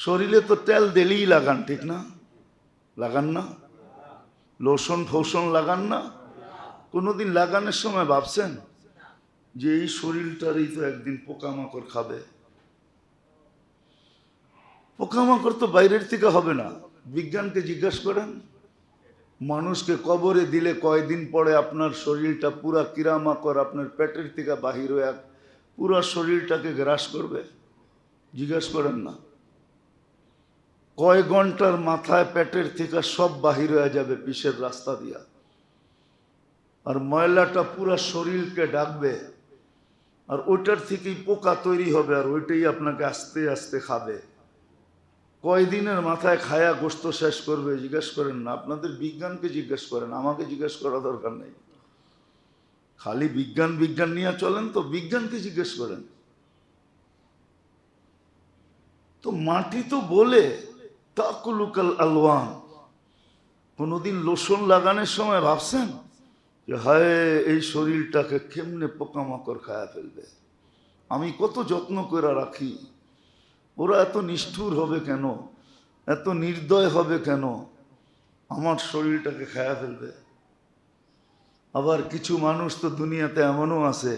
শরীরে তো তেল দিলেই লাগান, ঠিক না? লাগান না? লোশন ফোশন লাগান না? কোনোদিন লাগানোর সময় ভাবছেন যে এই শরীরটারই তো একদিন পোকামাকড় খাবে? পোকামাকড় তো বাইরের থেকে হবে না। বিজ্ঞানকে জিজ্ঞাসা করেন, মানুষকে কবরে দিলে কয়দিন পরে আপনার শরীরটা পুরা কিরামাকড় আপনার পেটের থেকে বাহির হয়ে পুরা শরীরটাকে গ্রাস করবে? জিজ্ঞাসা করেন না। কয় ঘন্টার মাথায় পেটের থেকে সব বাহির হয়ে যাবে পিসের রাস্তা দিয়া, আর ময়লাটা পুরা শরীরকে ডাকবে, আর ওইটার থেকেই পোকা তৈরি হবে, আর ওইটাই আপনাকে আস্তে আস্তে খাবে। কয়দিনের মাথায় খায়া গোস্ত শেষ করবে? জিজ্ঞেস করেন না। আপনাদের বিজ্ঞানকে জিজ্ঞেস করেন, আমাকে জিজ্ঞেস করা দরকার নেই। খালি বিজ্ঞান বিজ্ঞান নিয়ে চলেন তো, বিজ্ঞানকে জিজ্ঞেস করেন। তো মাটি তো বলে তাকুলুকাল আলওয়ান। কোনোদিন লোশন লাগানোর সময় ভাবছেন যে হায় এই শরীরটাকে কেমনে পোকামাকড় খায়া ফেলবে? আমি কত যত্ন করে রাখি, ওরা এত নিষ্ঠুর হবে কেন, এত নির্দয় হবে কেন, আমার শরীরটাকে খায়া ফেলবে? আবার কিছু মানুষ তো দুনিয়াতে এমনও আছে,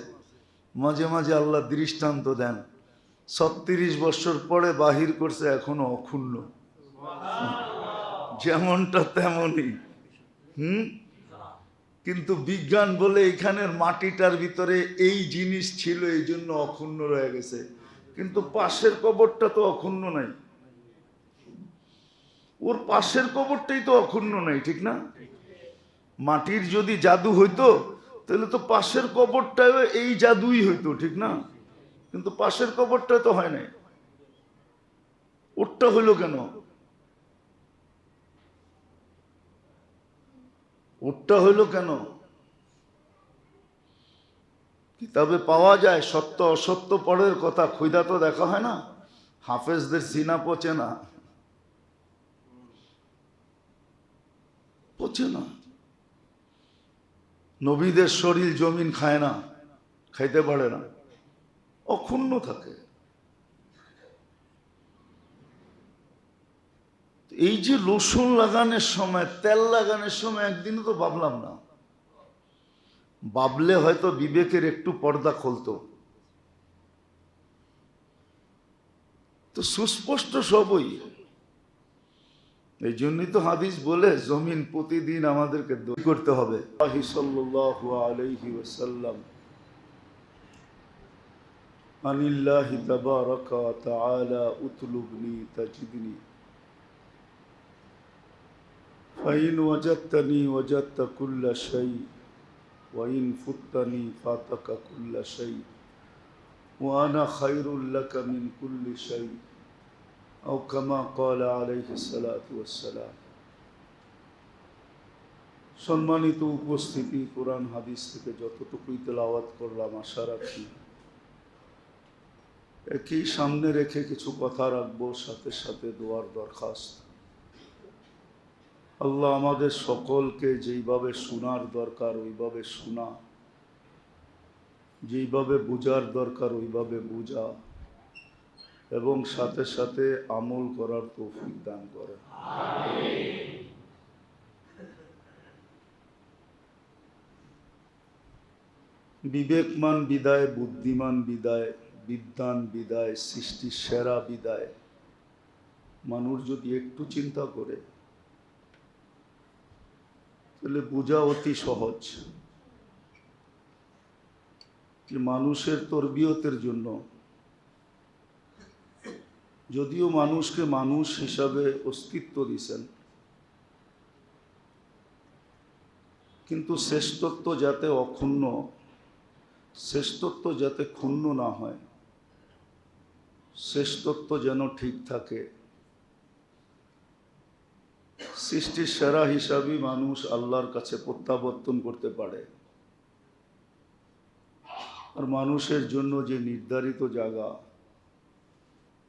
মাঝে মাঝে আল্লাহ দৃষ্টান্ত দেন, 36 বছর পরে বাহির করছে এখনো অক্ষুণ্ণ, যেমনটা তেমনই। কিন্তু বিজ্ঞান বলে এখানের মাটিটার ভিতরে এই জিনিস ছিল, এই জন্য অক্ষুণ্ণ রয়ে গেছে। কিন্তু পাশের কবরটা তো অক্ষুণ্ণ নাই, ওর পাশের কবরটাই তো অক্ষুণ্ণ নাই, ঠিক না? মাটির যদি জাদু হইতো তাহলে তো পাশের কবরটাও এই জাদুই হইতো, ঠিক না? কিন্তু পাশের কবরটা তো হয় নাই, ওরটা হইল কেন? ওরটা হইল কেন? কিতাবে পাওয়া যায় সত্য অসত্য পরের কথা, খুদা তো দেখা হয় না। হাফেজদের সিনা পচে না, পচে না। নবীদের শরীর জমিন খায় না, খাইতে পারে না, অক্ষুণ্ণ থাকে। এই যে লোশন লাগানোর সময়, তেল লাগানোর সময় একদিনও তো ভাবলাম না। ভাবলে হয়তো বিবেকের একটু পর্দা খুলতো। তো সুস্পষ্ট সবই। এই জন্যই তো হাদিস বলে জমিন প্রতিদিন আমাদেরকে দই করতে হবে। সাল্লাল্লাহু আলাইহি ওয়াসাল্লাম আনিল্লাহি তাবারাকা ওয়া তাআলা উতলুবনি তাজিদনি ফাইন ওয়াজাদতানি ওয়াজাদতা কুল্লা শাই ওয়াইন ফুত্তানি ফাতাকা কুল্লা শাই ওয়া আনা খায়রুল লাকা মিন কুল্লি শাই আও কামা ক্বালা আলাইহিস সালাতু ওয়াস সালাম। সম্মানিত উপস্থিতি, কোরআন হাদিস থেকে যতটুকুই তেলাওয়াত করলাম আশা রাখি একই সামনে রেখে কিছু কথা রাখবো, সাথে সাথে দোয়ার দরখাস্ত। আল্লাহ আমাদের সকলকে যেইভাবে শোনার দরকার ওইভাবে শোনা, যেইভাবে বুঝার দরকার ওইভাবে বুঝা, এবং সাথে সাথে আমল করার তৌফিক দান করে। বিবেকমান বিদায়, বুদ্ধিমান বিদায়, বিদ্বান বিদায়, সৃষ্টির সেরা বিদায়। মানুষ যদি একটু চিন্তা করে তাহলে বোঝা অতি সহজ যে মানুষের তরবিয়তের জন্য, যদিও মানুষকে মানুষ হিসাবে অস্তিত্ব দিয়েছেন, কিন্তু শ্রেষ্ঠত্ব যাতে অক্ষুণ্ণ, শ্রেষ্ঠত্ব যাতে ক্ষুণ্ণ না হয়, শ্রেষ্ঠত্ব যেন ঠিক থাকে, সৃষ্টির সেরা হিসাবেই মানুষ আল্লাহর কাছে প্রত্যাবর্তন করতে পারে। আর মানুষের জন্য যে নির্ধারিত জায়গা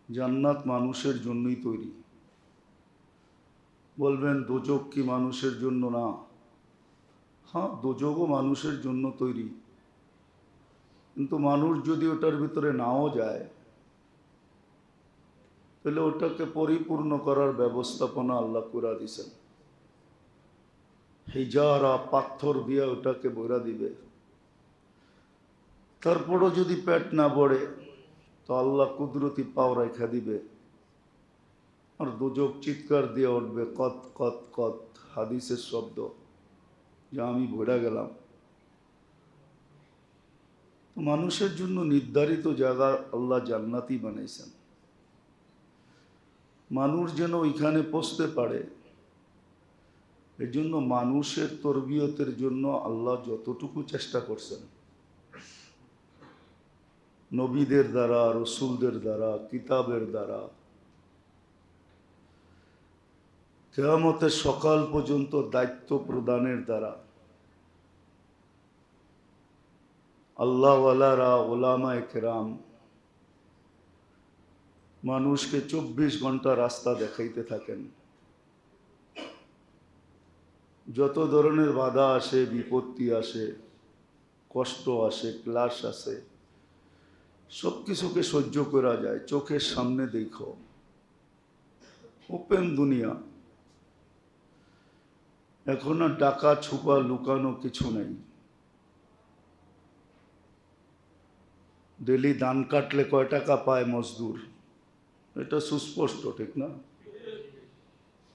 জান্নাত মানুষের জন্যই তৈরি। বলবেন দোজক কি মানুষের জন্য না? হ্যাঁ, দোজকও মানুষের জন্য তৈরি, কিন্তু মানুষ যদি ওটার ভিতরে নাও যায় তাহলে ওটাকে পরিপূর্ণ করার ব্যবস্থাপনা আল্লাহ করে দিয়েছেন। হিজারা পাথর দিয়ে ওটাকে বইরা দিবে। তারপরও যদি পেট না ভরে তো আল্লাহ কুদরতি পাও রেখা দিবে, আর দোজক চিৎকার দিয়ে উঠবে, কত কত কত, হাদিসের শব্দ যে আমি ভরে গেলাম। মানুষের জন্য নির্ধারিত জায়গা আল্লাহ জান্নাতি বানাইছেন, মানুষ যেন ওইখানে পৌঁছতে পারে। এর জন্য মানুষের তরবিয়তের জন্য আল্লাহ যতটুকু চেষ্টা করছেন, নবীদের দ্বারা, রসুলদের দ্বারা, কিতাবের দ্বারা, কিয়ামতের সকাল পর্যন্ত দায়িত্ব প্রদানের দ্বারা, আল্লাহওয়ালারা, ওলামায়ে কেরাম মানুষকে 24 ঘন্টা রাস্তা দেখাইতে থাকেন। যত ধরনের বাধা আসে, বিপত্তি আসে, কষ্ট আসে, ক্লাস আসে, সব কিছুকে সহ্য করা যায়। চোখের সামনে দেখো, ওপেন দুনিয়া। এখন আর ডাকা ছুপা লুকানো কিছু নেই। ডেলি ধান কাটলে কয় টাকা পায় মজদুর, এটা সুস্পষ্ট, ঠিক না?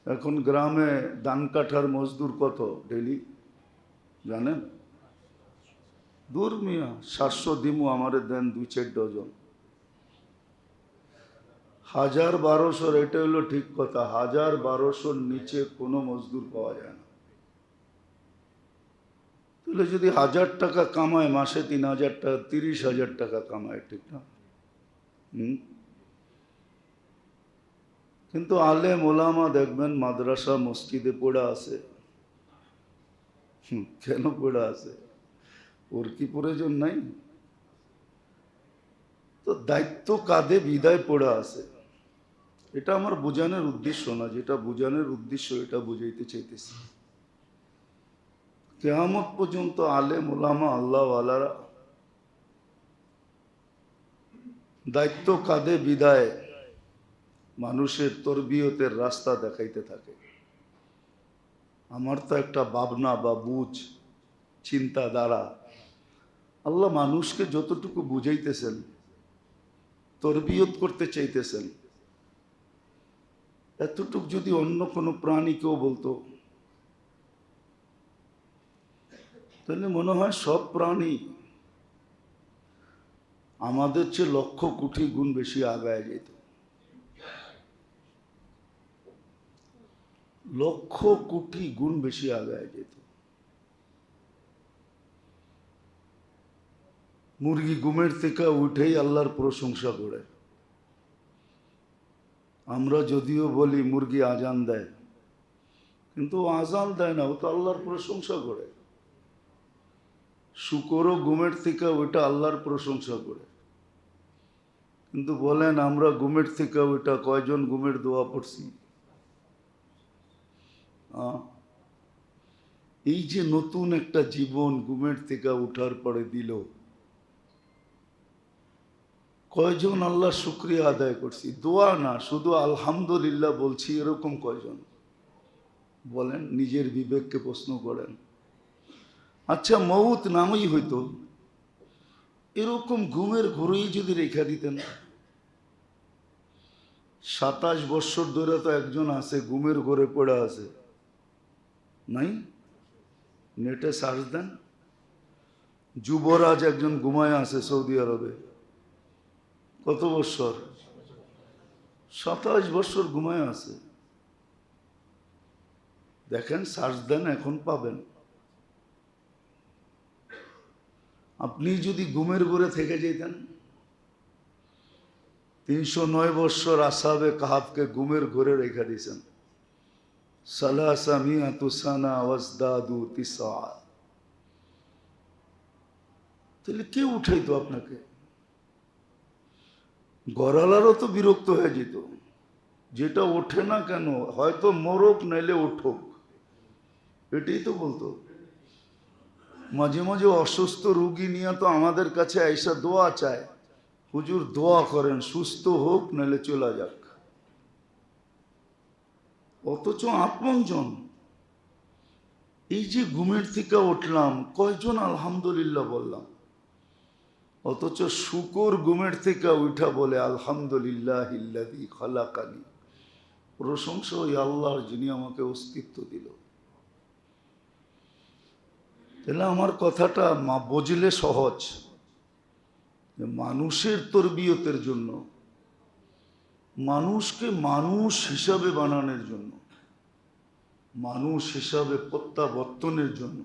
এখন গ্রামে ধান কাটার মজদুর কত ডেলি জানেন? দূর মিয়া, 700 দিমু, আমারে দেন 2-4 ডজন। 1000-1200, এটা হলো ঠিক কথা। 1000-1200 নিচে কোনো মজদুর পাওয়া যায় না। তাহলে যদি 1000 টাকা কামায় মাসে, 3000 টাকা, 30,000 টাকা কামায়, ঠিক না? কিন্তু আলেম ওলামা দেখবেন মাদ্রাসা মসজিদে পড়া আছে। কেন পড়া আছে? ওর কি প্রয়োজন নাই? তো দায়িত্ব কাঁধে বিদায় পড়া আছে। এটা আমার বোঝানোর উদ্দেশ্য না, যেটা বোঝানোর উদ্দেশ্য এটা বুঝাইতে চাইতেছি। কিয়ামত পর্যন্ত আলেম ওলামা আল্লাহওয়ালারা দায়িত্ব কাঁধে বিদায় মানুষের তরবিয়তের রাস্তা দেখাইতে থাকে। আমার তো একটা ভাবনা বা বুঝ, চিন্তা দ্বারা আল্লাহ মানুষকে যতটুকু বুঝাইতেছেন, তরবিয়ত করতে চাইতেছেন, এতটুক যদি অন্য কোনো প্রাণী কেউ বলতো, তাহলে মনে হয় সব প্রাণী আমাদের চেয়ে 1,00,000 কোটি গুণ বেশি আগায় যেত। 1,00,000 কোটি গুণ বেশি আগায় যেত। মুরগি ঘুমের থেকে উঠেই আল্লাহর প্রশংসা করে। আমরা যদিও বলি মুরগি আজান দেয়, কিন্তু ও আজান দেয় না, ও তো আল্লাহর প্রশংসা করে। শুকরও ঘুমের থেকে ওইটা আল্লাহর প্রশংসা করে। কিন্তু বলেন আমরা ঘুমের থেকে ওইটা কয়জন ঘুমের দোয়া পড়ছি? এই যে নতুন একটা জীবন ঘুমের থেকে উঠার পরে দিল, কয়জন আল্লাহ শুকরিয়া আদায় করছি? দোয়া না, শুধু আলহামদুলিল্লাহ বলছি, এরকম কয়জন বলেন? নিজের বিবেককে প্রশ্ন করেন। আচ্ছা, মউত নামই হইতো, এরকম ঘুমের ঘোরেই যদি রেখা দিতেন। 27 বছর ধরে তো একজন আছে ঘুমের ঘোরে পড়ে আছে, নাই? নেটে সার্চ দেন, যুবরাজ একজন ঘুমায় আছে সৌদি আরবে। কত বছর? 27 বছর ঘুমায় আছে। দেখেন, সার্চ দেন, এখন পাবেন। আপনি যদি ঘুমের ঘরে থেকে যেতেন, 309 বছর আসহাবে কাহাফকে ঘুমের ঘরে রেখে দিয়েছেন। সালাসা মিয়াতু সানা ওয়াজদাদু তিসআ। তাহলে কে উঠাইতো আপনাকে? গড়ালারও তো বিরক্ত হয়ে যেত, যেটা ওঠে না কেন, হয়তো মরক নাইলে উঠুক, এটাই তো বলতো। মাঝে মাঝে অসুস্থ রুগী নিয়ে তো আমাদের কাছে আইসা দোয়া চায়, হুজুর দোয়া করেন সুস্থ হোক নাহলে চলে যাক। অথচ আপনজন। এই যে ঘুমের থেকে উঠলাম, কয়জন আলহামদুলিল্লাহ বললাম? অথচ শুকর ঘুমের থেকে উঠা বলে আলহামদুলিল্লাহিল্লাযী খালাকানি, প্রশংসা ওই আল্লাহর যিনি আমাকে অস্তিত্ব দিল। তাহলে আমার কথাটা বুঝলে সহজ, যে মানুষের তরবিয়তের জন্য, মানুষকে মানুষ হিসাবে বানানোর জন্য, মানুষ হিসাবে প্রত্যাবর্তনের জন্য,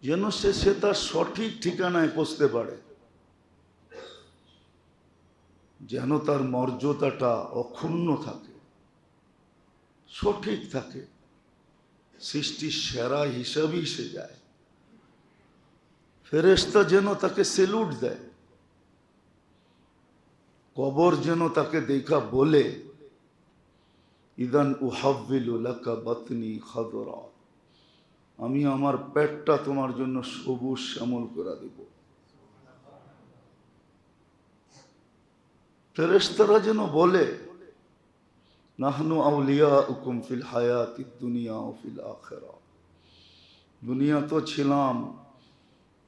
যেন সে তার সঠিক ঠিকানায় পৌঁছতে পারে, যেন তার মর্যাদাটা অক্ষুণ্ণ থাকে, সঠিক থাকে, সৃষ্টির সেরা হিসাবেই সে যায়। ফেরেশতা যেন তাকে সেলুট দেয়, কবর যেন তাকে দেখা বলে ইদান উহাব্বিলু লাকা বাতনি খাদরা, আমি আমার পেটটা তোমার জন্য সবুজ শ্যামল করে দেব। ফেরেশতারা যেন বলে নাহনু আউলিয়াউকুম ফিল হায়াতিদ দুনিয়া ওয়া ফিল আখিরা, দুনিয়া তো ছিলাম,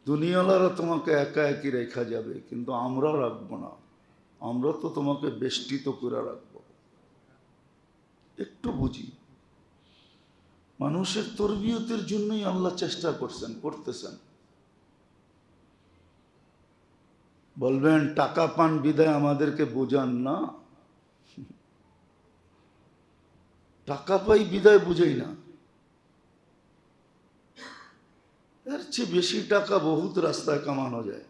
দুনিয়ালারা তোমাকে একা একই রেখা যাবে, কিন্তু আমরা রাখবো না, আমরা তো তোমাকে বেষ্টিত করে রাখবো। একটু বুঝি, মানুষের তরবিয়তের জন্যই আল্লাহ চেষ্টা করতেছেন। বলবেন টাকা পান বিদায় আমাদেরকে বোঝান না, টাকা পাই বিদায় বুঝাই না, এর চেয়ে বেশি টাকা বহুত রাস্তায় কামানো যায়।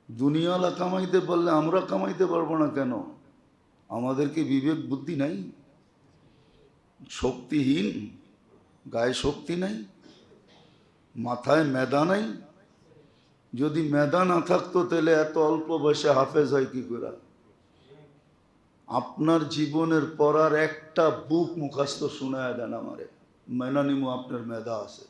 দুনিয়ালা কামাইতে পারলে আমরা কামাইতে পারবো না কেন? আমাদের কি বিবেক বুদ্ধি নাই? শক্তিহীন, গায়ে শক্তি নাই, মাথায় মেধা নাই? যদি মেধা না থাকতো তাহলে এত অল্প বয়সে হাফেজ হয় কি করে? আপনার জীবনের পড়ার একটা বুক মুখস্থ শোনায় দেন আমারে, মেনা নিমু আপনার মেধা আছে।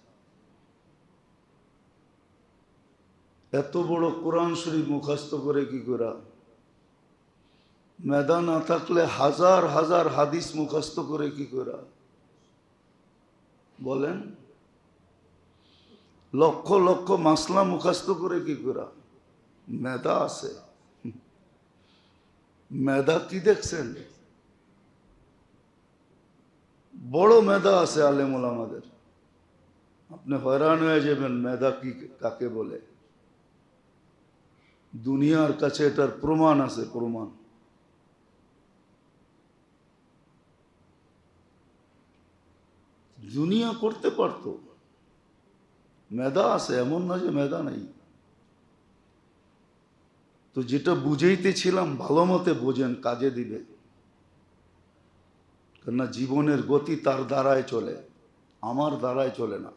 এত বড় কোরআন শরীফ মুখস্থ করে কি করে? মেধা না থাকলে হাজার হাজার হাদিস মুখস্থ করে কি করে? বলেন, লক্ষ লক্ষ মাসলা মুখস্থ করে কি করে? মেধা আছে। মেধা কি দেখছেন? বড় মেধা আছে আলেম ওলামাদের, আপনি হয়রান হয়ে যাবেন মেধা কি কাকে বলে। দুনিয়ার কাছে এটার প্রমাণ আছে, প্রমাণ। দুনিয়া করতে পারতো, মেধা আছে, এমন না যে মেধা নাই। তো যেটা বুঝাইতেছিলাম ভালো মতে বোঝেন, কাজে দিবে। কেননা জীবনের গতি তার দ্বারায় চলে, আমার দ্বারায় চলে না।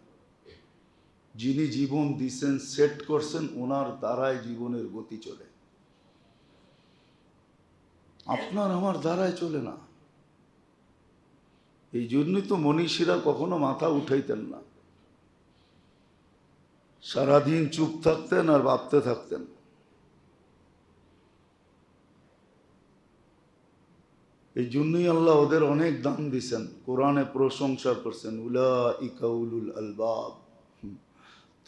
যিনি জীবন দিছেন, সেট করছেন, ওনার দ্বারায় জীবনের গতি চলে, আপনার আমার দ্বারায় চলে না। এই জন্যই তো মনীষীরা কখনো মাথা উঠাইতেন না, সারাদিন চুপ থাকতেন আর ভাবতে থাকতেন। এই জন্যই আল্লাহ ওদের অনেক দাম দিছেন, কোরআনে প্রশংসা করছেন, উলাইকা উলুল আলবাব।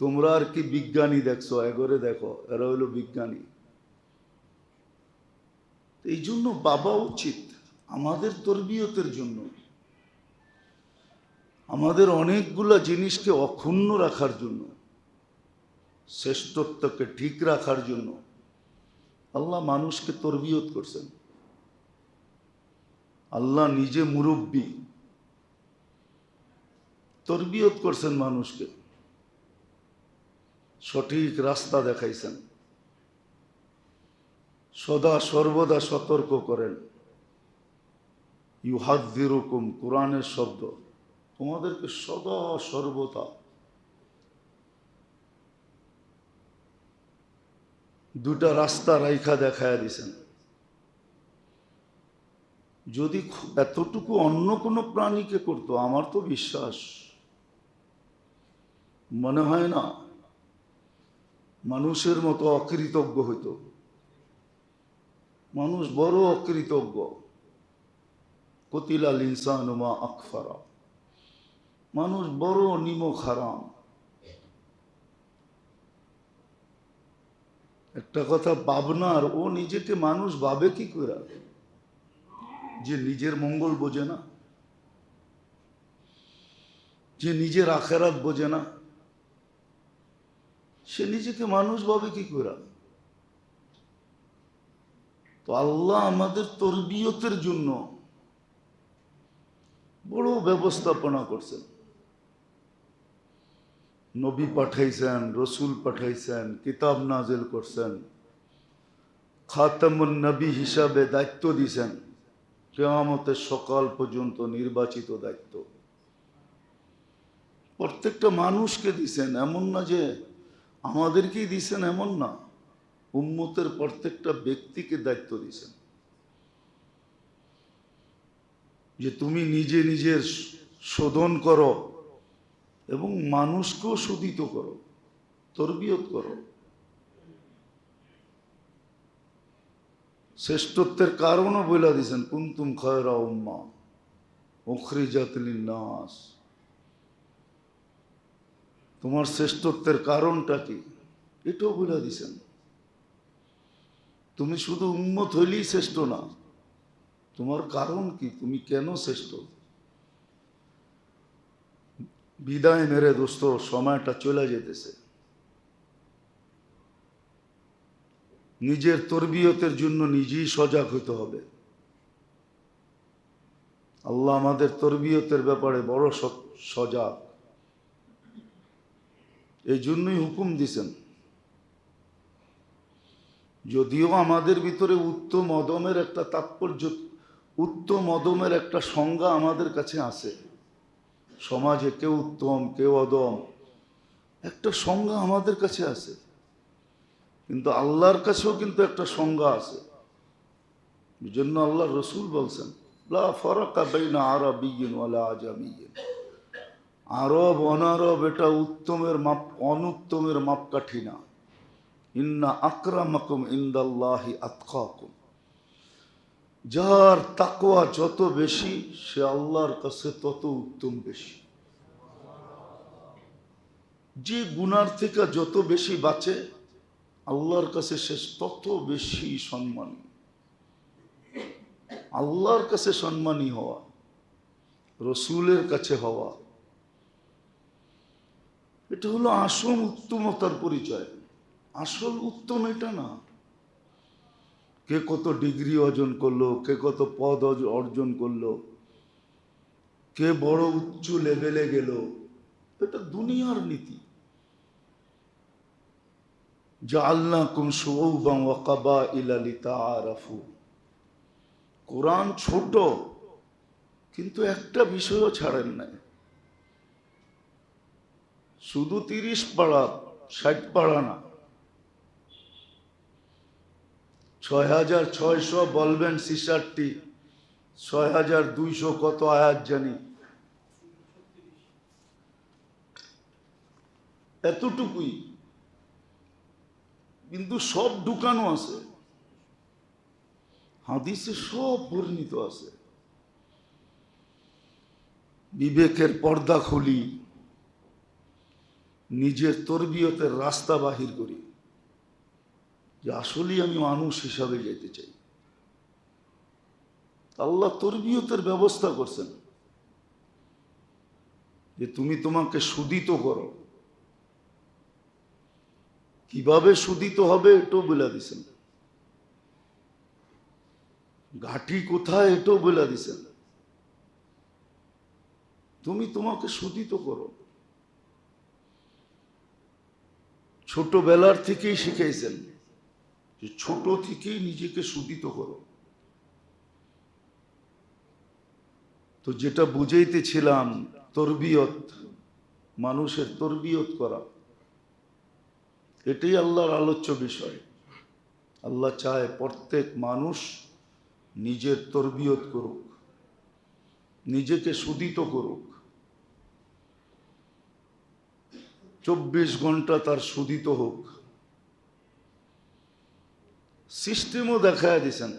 তোমরা আর কি বিজ্ঞানী দেখছো, এগোরে দেখো, এরা হইল বিজ্ঞানী। এই জন্য বাবা উচিত আমাদের তরবিয়তের জন্য, আমাদের অনেকগুলা জিনিসকে অক্ষুণ্ণ রাখার জন্য, শ্রেষ্ঠত্বকে ঠিক রাখার জন্য আল্লাহ মানুষকে তরবিয়ত করছেন। আল্লাহ নিজে মুরব্বী, তরবিয়ত করছেন মানুষকে, সঠিক রাস্তা দেখাইছেন, সদা সর্বদা সতর্ক করেন। ইউহাযযিরুকুম, কোরআনের শব্দ, তোমাদেরকে সদা সর্বদা দুটা রাস্তা রাইখা দেখায় দিছেন। যদি এতটুকু অন্য কোনো প্রাণীকে করতো, আমার তো বিশ্বাস মনে হয় না মানুষের মতো অকৃতজ্ঞ হইতো। মানুষ বড় অকৃতজ্ঞ, কতিলাল ইনসানু মা আকফারা, মানুষ বড় নিমক হারাম। একটা কথা ভাবনার, ও নিজেকে মানুষ ভাবে কি করে যে নিজের মঙ্গল বোঝে না, যে নিজের আখেরাত বোঝে না, সে নিজেকে মানুষ ভাবে কি করে? তো আল্লাহ আমাদের তরবিয়তের জন্য বড় ব্যবস্থাপনা করছেন। নবী পাঠাইছেন, রসুল পাঠাইছেন, কিতাব নাজিল করছেন, খাতামুন নবী হিসাবে দায়িত্ব দিছেন, কিয়ামতের সকাল পর্যন্ত নির্বাচিত দায়িত্ব প্রত্যেকটা মানুষকে দিছেন। এমন না যে আমাদেরকেই দিছেন, এমন না, উম্মতের প্রত্যেকটা ব্যক্তিকে দায়িত্ব দিছেন যে তুমি নিজে নিজের শোধন করো এবং মানুষকেও শোধিত করো, তরবিয়ত করো। শ্রেষ্ঠত্বের কারণও বলে দিয়েছেন, কুনতুম খায়রা উম্মাহ উখরিজাত লিন-নাস। তোমার শ্রেষ্ঠত্বের কারণটা কি এটাও বলে দিয়েছেন। তুমি শুধু উম্মত হইলেই শ্রেষ্ঠ না, তোমার কারণ কি, তুমি কেন শ্রেষ্ঠ। বিদায় মেরে দোস্ত, সময়টা চলে যেতেছে। নিজের তরবিয়তের জন্য নিজেই সজাগ হতে হবে। আল্লাহ আমাদের তরবিয়তের ব্যাপারে বড় সজাগ, এই জন্যই হুকুম দিছেন। যদিও আমাদের ভিতরে উত্তম অদমের একটা তাৎপর্য, উত্তম অদমের একটা সংজ্ঞা আমাদের কাছে আছে। সমাজে কেউ উত্তম কেউ অদম একটা সংজ্ঞা আমাদের কাছে আছে, কিন্তু আল্লাহর কাছেও কিন্তু একটা সংজ্ঞা আছে। এই জন্য আল্লাহ রসুল বলছেন, লা ফারাকা বাইনা আরাবিয়্যিন ওয়ালা আজামিয়্যিন। আরব অনারব এটা উত্তমের মাপ অনুত্তমের মাপকাঠি না। ইন্না আকরামাকুম ইনদাল্লাহি আতকাকুম। যার তাকওয়া যত বেশি সে আল্লাহর কাছে তত উত্তম বেশি। যে গুনার থেকে যত বেশি বাঁচে আল্লাহর কাছে সে তত বেশি সম্মানী। আল্লাহর কাছে সম্মানী হওয়া, রসুলের কাছে হওয়া, এটা হলো আসল উত্তমতার পরিচয়। আসল উত্তম এটা না কে কত ডিগ্রি অর্জন করলো, কে কত পদ অর্জন করলো, কে বড় উচ্চ লেভেলে গেল, এটা দুনিয়ার নীতি। জাআলনাকুম শুউবান ওয়া কাবাইলা লিতাআরাফু। কোরআন ছোট, কিন্তু একটা বিষয়ও ছাড়েন নাই। শুধু 30 পারা 60 পারা না, 6600 বলবেন 66, 6200 কত আয়াত জানি, এতটুকুই, কিন্তু সব ঢুকানো আছে, হাদিসে সব বর্ণিত আছে। বিবেকের পর্দা খুলি, নিজের তরবিয়তের রাস্তা বাহির করি যে আসলেই আমি মানুষ হিসাবে যেতে চাই। আল্লাহ তরবিয়তের ব্যবস্থা করছেন যে তুমি তোমাকে শুধিত করো। কিভাবে শুধিত হবে এটাও বলে দিছেন, ঘাটি কোথায় এটাও বলে দিছেন। তুমি তোমাকে শুধিত করো। ছোটবেলার থেকেই শিখাইছেন যে ছোট থেকেই নিজেকে শুধিত করো। তো যেটা বুঝাইতেছিলাম, তরবিয়ত, মানুষের তরবিয়ত করা, এটাই আল্লাহর আলোচ্য বিষয়। আল্লাহ চায় প্রত্যেক মানুষ নিজের তরবিয়ত করুক, নিজেকে শুধিত করুক, 24 ঘন্টা তার শুধিত হোক। সিস্টেমও দেখায় দিছেন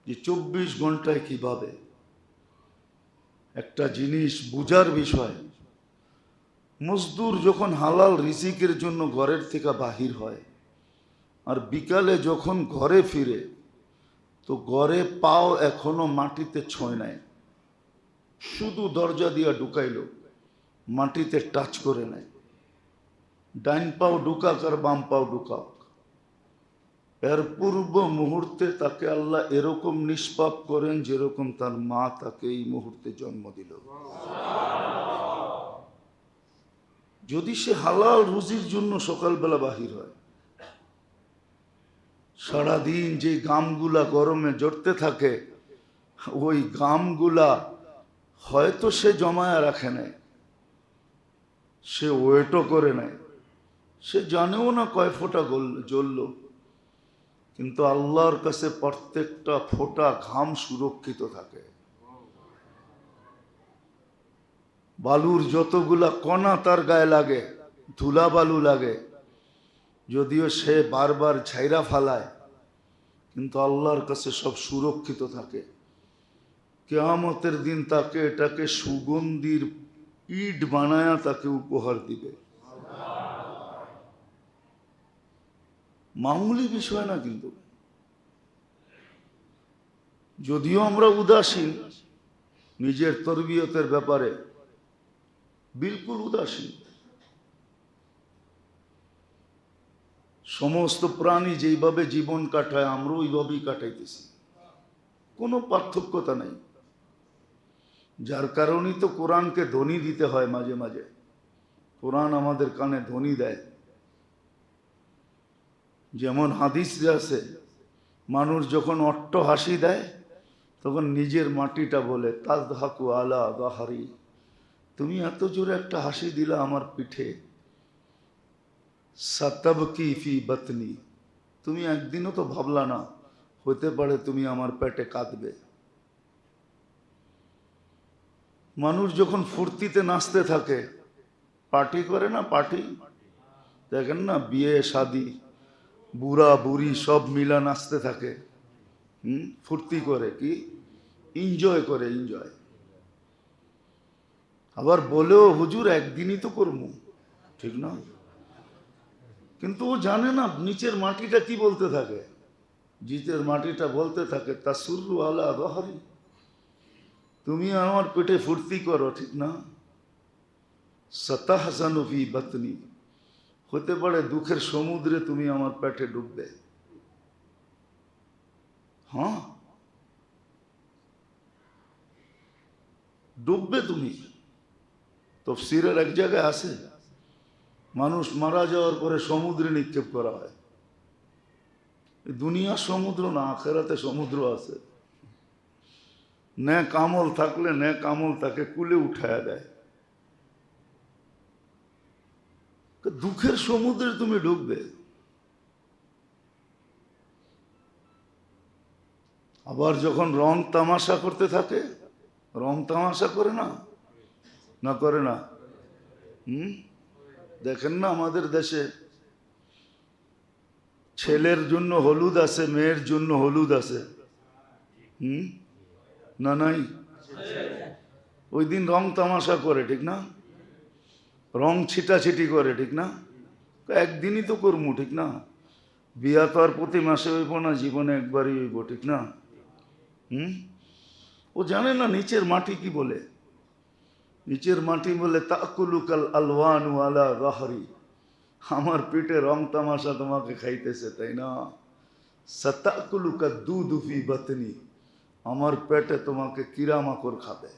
যে 24 ঘন্টায় কিভাবে একটা জিনিস বুঝার বিষয়। মজদুর যখন হালাল রিজিকের জন্য ঘরের থেকে বাহির হয় আর বিকালে যখন ঘরে ফিরে, তো ঘরে পাও এখনো মাটিতে ছোঁয় নাই, শুধু দরজা দিয়া ঢুকাইল, মাটিতে টাচ করে নেয়। ডাইন পাও ঢুকাক আর বাম পাও ঢুকাক, এর পূর্ব মুহূর্তে তাকে আল্লাহ এরকম নিষ্পাপ করেন যেরকম তার মা তাকে এই মুহূর্তে জন্ম দিল। যদি সে হালাল রুজির জন্য সকালবেলা বাহির হয়, সারাদিন যে গামগুলা গরমে জড়তে থাকে, ওই গামগুলা হয়তো সে জমায়া রাখে নাই, সে ওয়েটও করে নাই, সে জানেও না কয় ফোঁটা জ্বলল, কিন্তু আল্লাহর কাছে প্রত্যেকটা ফোঁটা ঘাম সুরক্ষিত থাকে। বালুর যতগুলা কণা তার গায়ে লাগে, ধুলা বালু লাগে, যদিও সে বারবার ঝাইরা ফালায়, কিন্তু আল্লাহর কাছে সব সুরক্ষিত থাকে। কিয়ামতের দিন তাকে এটাকে সুগন্ধির ইট বানায়া তাকে উপহার দিবে। মামুলি বিষয় না কিন্তু। যদিও আমরা উদাসীন নিজের তরবিয়তের ব্যাপারে, বিলকুল উদাসীন। সমস্ত প্রাণী যেইভাবে জীবন কাটায় আমরা ওইভাবেই কাটাইতেছি, কোনো পার্থক্যতা নেই। যার কারণেই তো কোরআনকে ধ্বনি দিতে হয় মাঝে মাঝে। কোরআন আমাদের কানে ধ্বনি দেয়। যেমন হাদিসে আছে, মানুষ যখন অট্ট হাসি দেয় তখন নিজের মাটিটা বলে, তাজহাকু আলা যাহরি, তুমি এত জোরে একটা হাসি দিলা আমার পিঠে, সাতাবকি ফি বাতনি, তুমি একদিনও তো ভাবলা না হতে পারে তুমি আমার পেটে কাঁদবে। মানুষ যখন ফুর্তিতে নাচতে থাকে, পার্টি করে না, পার্টি দেখেন না, বিয়ে শাদি, বুড়া বুড়ি সব মিলা নাচতে থাকে, ফুর্তি করে, কি এনজয় করে, এনজয়। আবার বলেও হুজুর একদিনই তো করবো, ঠিক না? কিন্তু ও জানে না নিচের মাটিটা কি বলতে থাকে। নিচের মাটিটা বলতে থাকে, তাসুররু আলা যাহরি, তুমি আমার পেটে ফুর্তি করো, ঠিক না? সাতাহজানু ফি বাতনি, হতে পারে দুঃখের সমুদ্রে তুমি আমার পেটে ডুববে। হ্যাঁ, ডুববে তুমি। তাফসীরের এক জায়গায় আছে, মানুষ মারা যাওয়ার পরে সমুদ্রে নিক্ষেপ করা হয়। দুনিয়া সমুদ্র না, আখেরাতে সমুদ্র আছে। নেক আমল থাকলে নেক আমল তাকে কুলে উঠায়া দেয়। দুঃখের সমুদ্রে তুমি ডুববে। আবার যখন রং তামাশা করতে থাকে, রং তামাশা করে না, না করে না? দেখেন না আমাদের দেশে ছেলের জন্য হলুদ আছে, মেয়ের জন্য হলুদ আছে, না নাই? ওই দিন রং তামাশা করে, ঠিক না? রং ছিটাছিটি করে, ঠিক না? একদিনই তো করমু, ঠিক না? বিয়া তো আর প্রতি মাসে হইব না, জীবনে একবারই হইব, ঠিক না? ও জানে না নিচের মাটি কি বলে। নিচের মাটি বলে, তাকুলুকাল আলওয়ানু আলা যাহরি, আমার পেটে রং তামাশা তোমাকে খাইতেছে, তাই না? সাতাকুলুকা দুধু ফি বাতনি, আমার পেটে তোমাকে কিরামাকড় খাবে।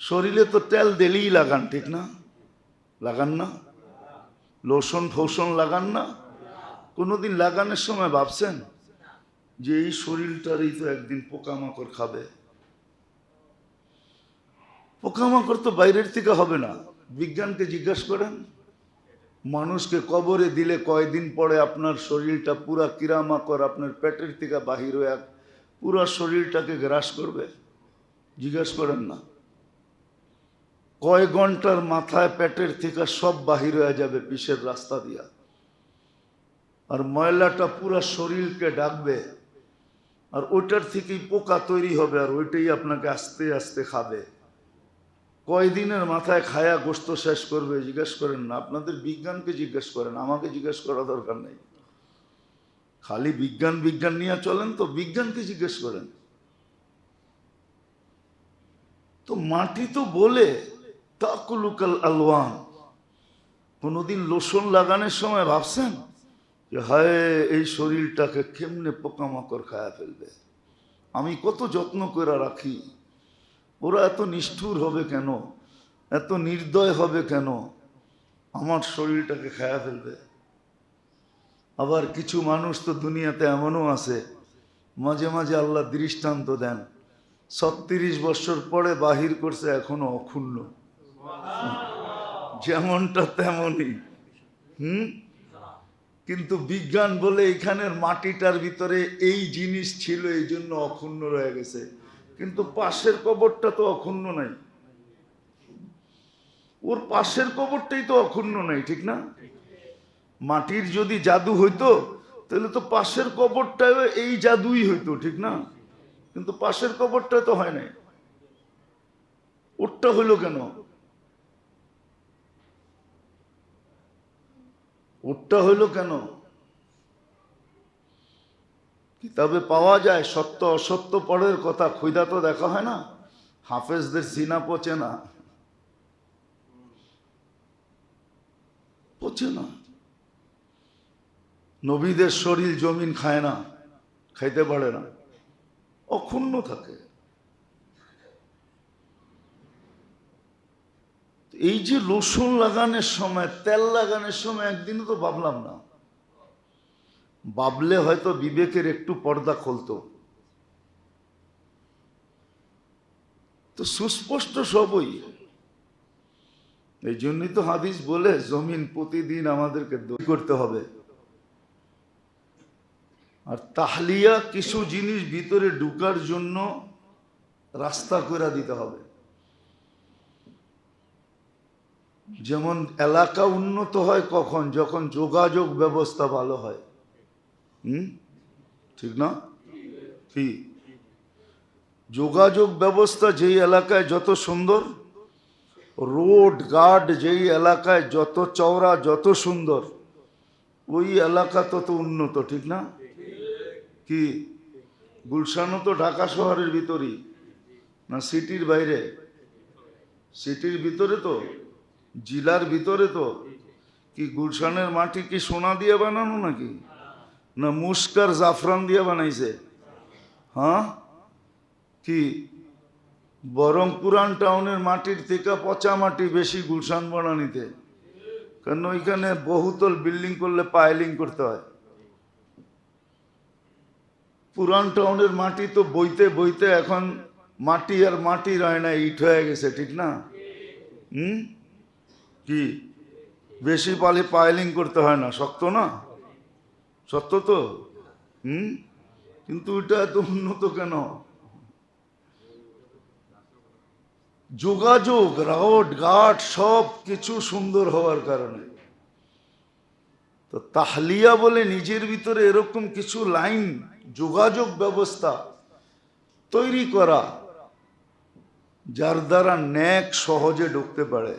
শরীরে তো তেল দিলেই লাগান, ঠিক না? লাগান না? লোশন ফোশন লাগান না? কোনোদিন লাগানোর সময় ভাবছেন যে এই শরীরটারই তো একদিন পোকামাকড় খাবে? পোকামাকড় তো বাইরের থেকে হবে না। বিজ্ঞানকে জিজ্ঞাসা করেন, মানুষকে কবরে দিলে কয়দিন পরে আপনার শরীরটা পুরা কিরামাকড় আপনার পেটের থেকে বাহির হয়ে পুরা শরীরটাকে গ্রাস করবে? জিজ্ঞাসা করেন না। কয় ঘন্টার মাথায় পেটের থেকে সব বাহির হয়ে যাবে পিসের রাস্তা দিয়া। আর ময়লাটা পুরা শরীরকে ডাকবে, আর ওইটার থেকেই পোকা তৈরি হবে, আর ওইটাই আপনাকে আস্তে আস্তে খাবে। কয়দিনের মাথায় খায়া গোস্ত শেষ করবে জিজ্ঞেস করেন না, আপনাদের বিজ্ঞানকে জিজ্ঞেস করেন, আমাকে জিজ্ঞেস করা দরকার নেই। খালি বিজ্ঞান বিজ্ঞান নিয়ে চলেন তো বিজ্ঞানকে জিজ্ঞেস করেন। তো মাটি তো বলে তাকুলুকাল আলওয়ান। কোনোদিন লোশন লাগানোর সময় ভাবছেন যে হায় এই শরীরটাকে কেমনে পোকামাকড় খায়া ফেলবে, আমি কত যত্ন করে রাখি, ওরা এত নিষ্ঠুর হবে কেন, এত নির্দয় হবে কেন, আমার শরীরটাকে খায়া ফেলবে। আবার কিছু মানুষ তো দুনিয়াতে এমনও আছে, মাঝে মাঝে আল্লাহ দৃষ্টান্ত দেন, 36 বছর পরে বাহির করছে এখনো অক্ষুণ্ণ, যেমনটা তেমনই। কিন্তু বিজ্ঞান বলে এখানের মাটিটার ভিতরে এই জিনিস ছিল, এই জন্য অক্ষুণ্ণ রয়ে গেছে, কিন্তু পাশের কবরটা তো অক্ষুণ্ণ নাই, ওর পাশের কবরটাই তো অক্ষুণ্ণ নাই, ঠিক না? মাটির যদি জাদু হইতো তাহলে তো পাশের কবরটাও এই জাদুই হইতো, ঠিক না? কিন্তু পাশের কবরটা তো হয় নাই, ওরটা হইলো কেন? ওরটা হইলো কেন? কিতাবে পাওয়া যায় সত্য অসত্য পরের কথা, খুদা তো দেখা হয় না, হাফেজদের সিনা পচে না, পচে না। নবীদের শরীর জমিন খায় না, খাইতে পারে না, অক্ষুণ্ণ থাকে। এই যে লোশন লাগানোর সময়, তেল লাগানোর সময় একদিনও তো ভাবলাম না, ভাবলে হয়তো বিবেকের একটু পর্দা খুলতো। তো সুস্পষ্ট সবই। এই জন্যই তো হাদিস বলে জমিন প্রতিদিন আমাদেরকে দৌড় করতে হবে। আর তাহলিয়া কিছু জিনিস ভিতরে ঢুকার জন্য রাস্তা করে দিতে হবে। যেমন এলাকা উন্নত হয় কখন, যখন যোগাযোগ ব্যবস্থা ভালো হয়। ঠিক না? কি যোগাযোগ ব্যবস্থা যেই এলাকায় যত সুন্দর, রোড ঘাট যেই এলাকায় যত চওড়া যত সুন্দর, ওই এলাকা তত উন্নত, ঠিক না? কি গুলশানও তো ঢাকা শহরের ভিতরেই না সিটির বাইরে? সিটির ভিতরে তো, জেলার ভিতরে তো। কি গুলশানের মাটি কি সোনা দিয়ে বানানো নাকি, না মুস্কার জাফরান দিয়ে বানাইছে? হ্যাঁ, কি বরং পুরান টাউনের মাটির থেকে পচা মাটি বেশি গুলশান বানানিতে, কারণ ওইখানে বহুতল বিল্ডিং করলে পাইলিং করতে হয়। পুরান টাউনের মাটি তো বইতে বইতে এখন মাটি আর মাটি রয় না, ইট হয়ে গেছে, ঠিক না? কি বেশি পালে পাইলিং করতে হয় না, শক্ত না? সত্য তো। কিন্তু এটা এত উন্নত কেন? যোগাযোগ, রোড ঘাট সব কিছু সুন্দর হওয়ার কারণে। তো তাহলিয়া বলে নিজের ভিতরে এরকম কিছু লাইন, যোগাযোগ ব্যবস্থা তৈরি করা, যার দ্বারা নেক সহজে ঢুকতে পারে,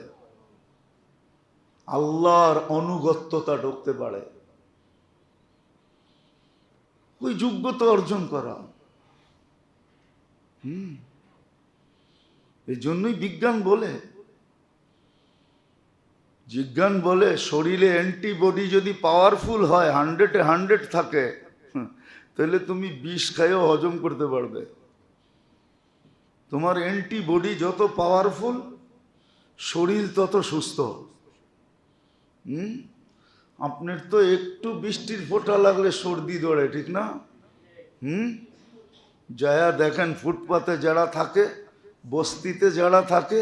আল্লাহর অনুগত্যতা ঢুকতে পারে, ওই যোগ্যতা অর্জন করা। এই জন্যই বিজ্ঞান বলে শরীরে অ্যান্টিবডি যদি পাওয়ারফুল হয়, 100-এ 100 থাকে, তাহলে তুমি বিষ খাইও হজম করতে পারবে। তোমার অ্যান্টিবডি যত পাওয়ারফুল, শরীর তত সুস্থ। আপনার তো একটু বৃষ্টির ফোঁটা লাগলে সর্দি ধরে, ঠিক না? যায়া দেখেন ফুটপাতে যারা থাকে, বস্তিতে যারা থাকে,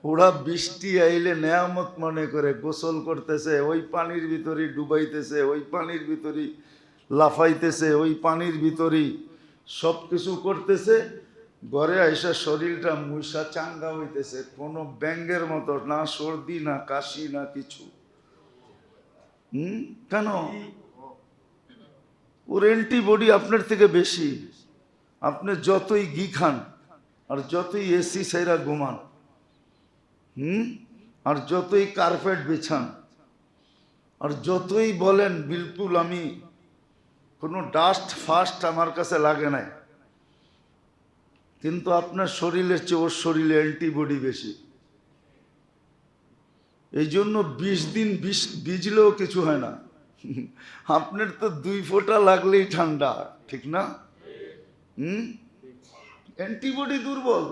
ওরা বৃষ্টি আইলে নেয়ামত মনে করে গোসল করতেছে, ওই পানির ভিতরেই ডুবাইতেছে, ওই পানির ভিতরেই লাফাইতেছে, ওই পানির ভিতরেই সব কিছু করতেছে। ঘরে আইসা শরীরটা মুইসা চাঙ্গা হইতেছে, কোনো ব্যাঙ্গের মতো, না সর্দি না কাশি না কিছু। কেন? ওর অ্যান্টিবডি আপনার থেকে বেশি। আপনি যতই ঘি খান আর যতই এসি সেরা ঘুমান, আর যতই কার্পেট বিছান আর যতই বলেন বিলকুল আমি কোনো ডাস্ট ফাস্ট আমার কাছে লাগে নাই, কিন্তু আপনার শরীরের চেয়ে ওর শরীরে অ্যান্টিবডি বেশি। এই জন্য 20 দিন ভিজলেও কিছু হয় না। আপনার তো 2 ফোঁটা লাগলেই ঠান্ডা, ঠিক না? অ্যান্টিবডি দুর্বল,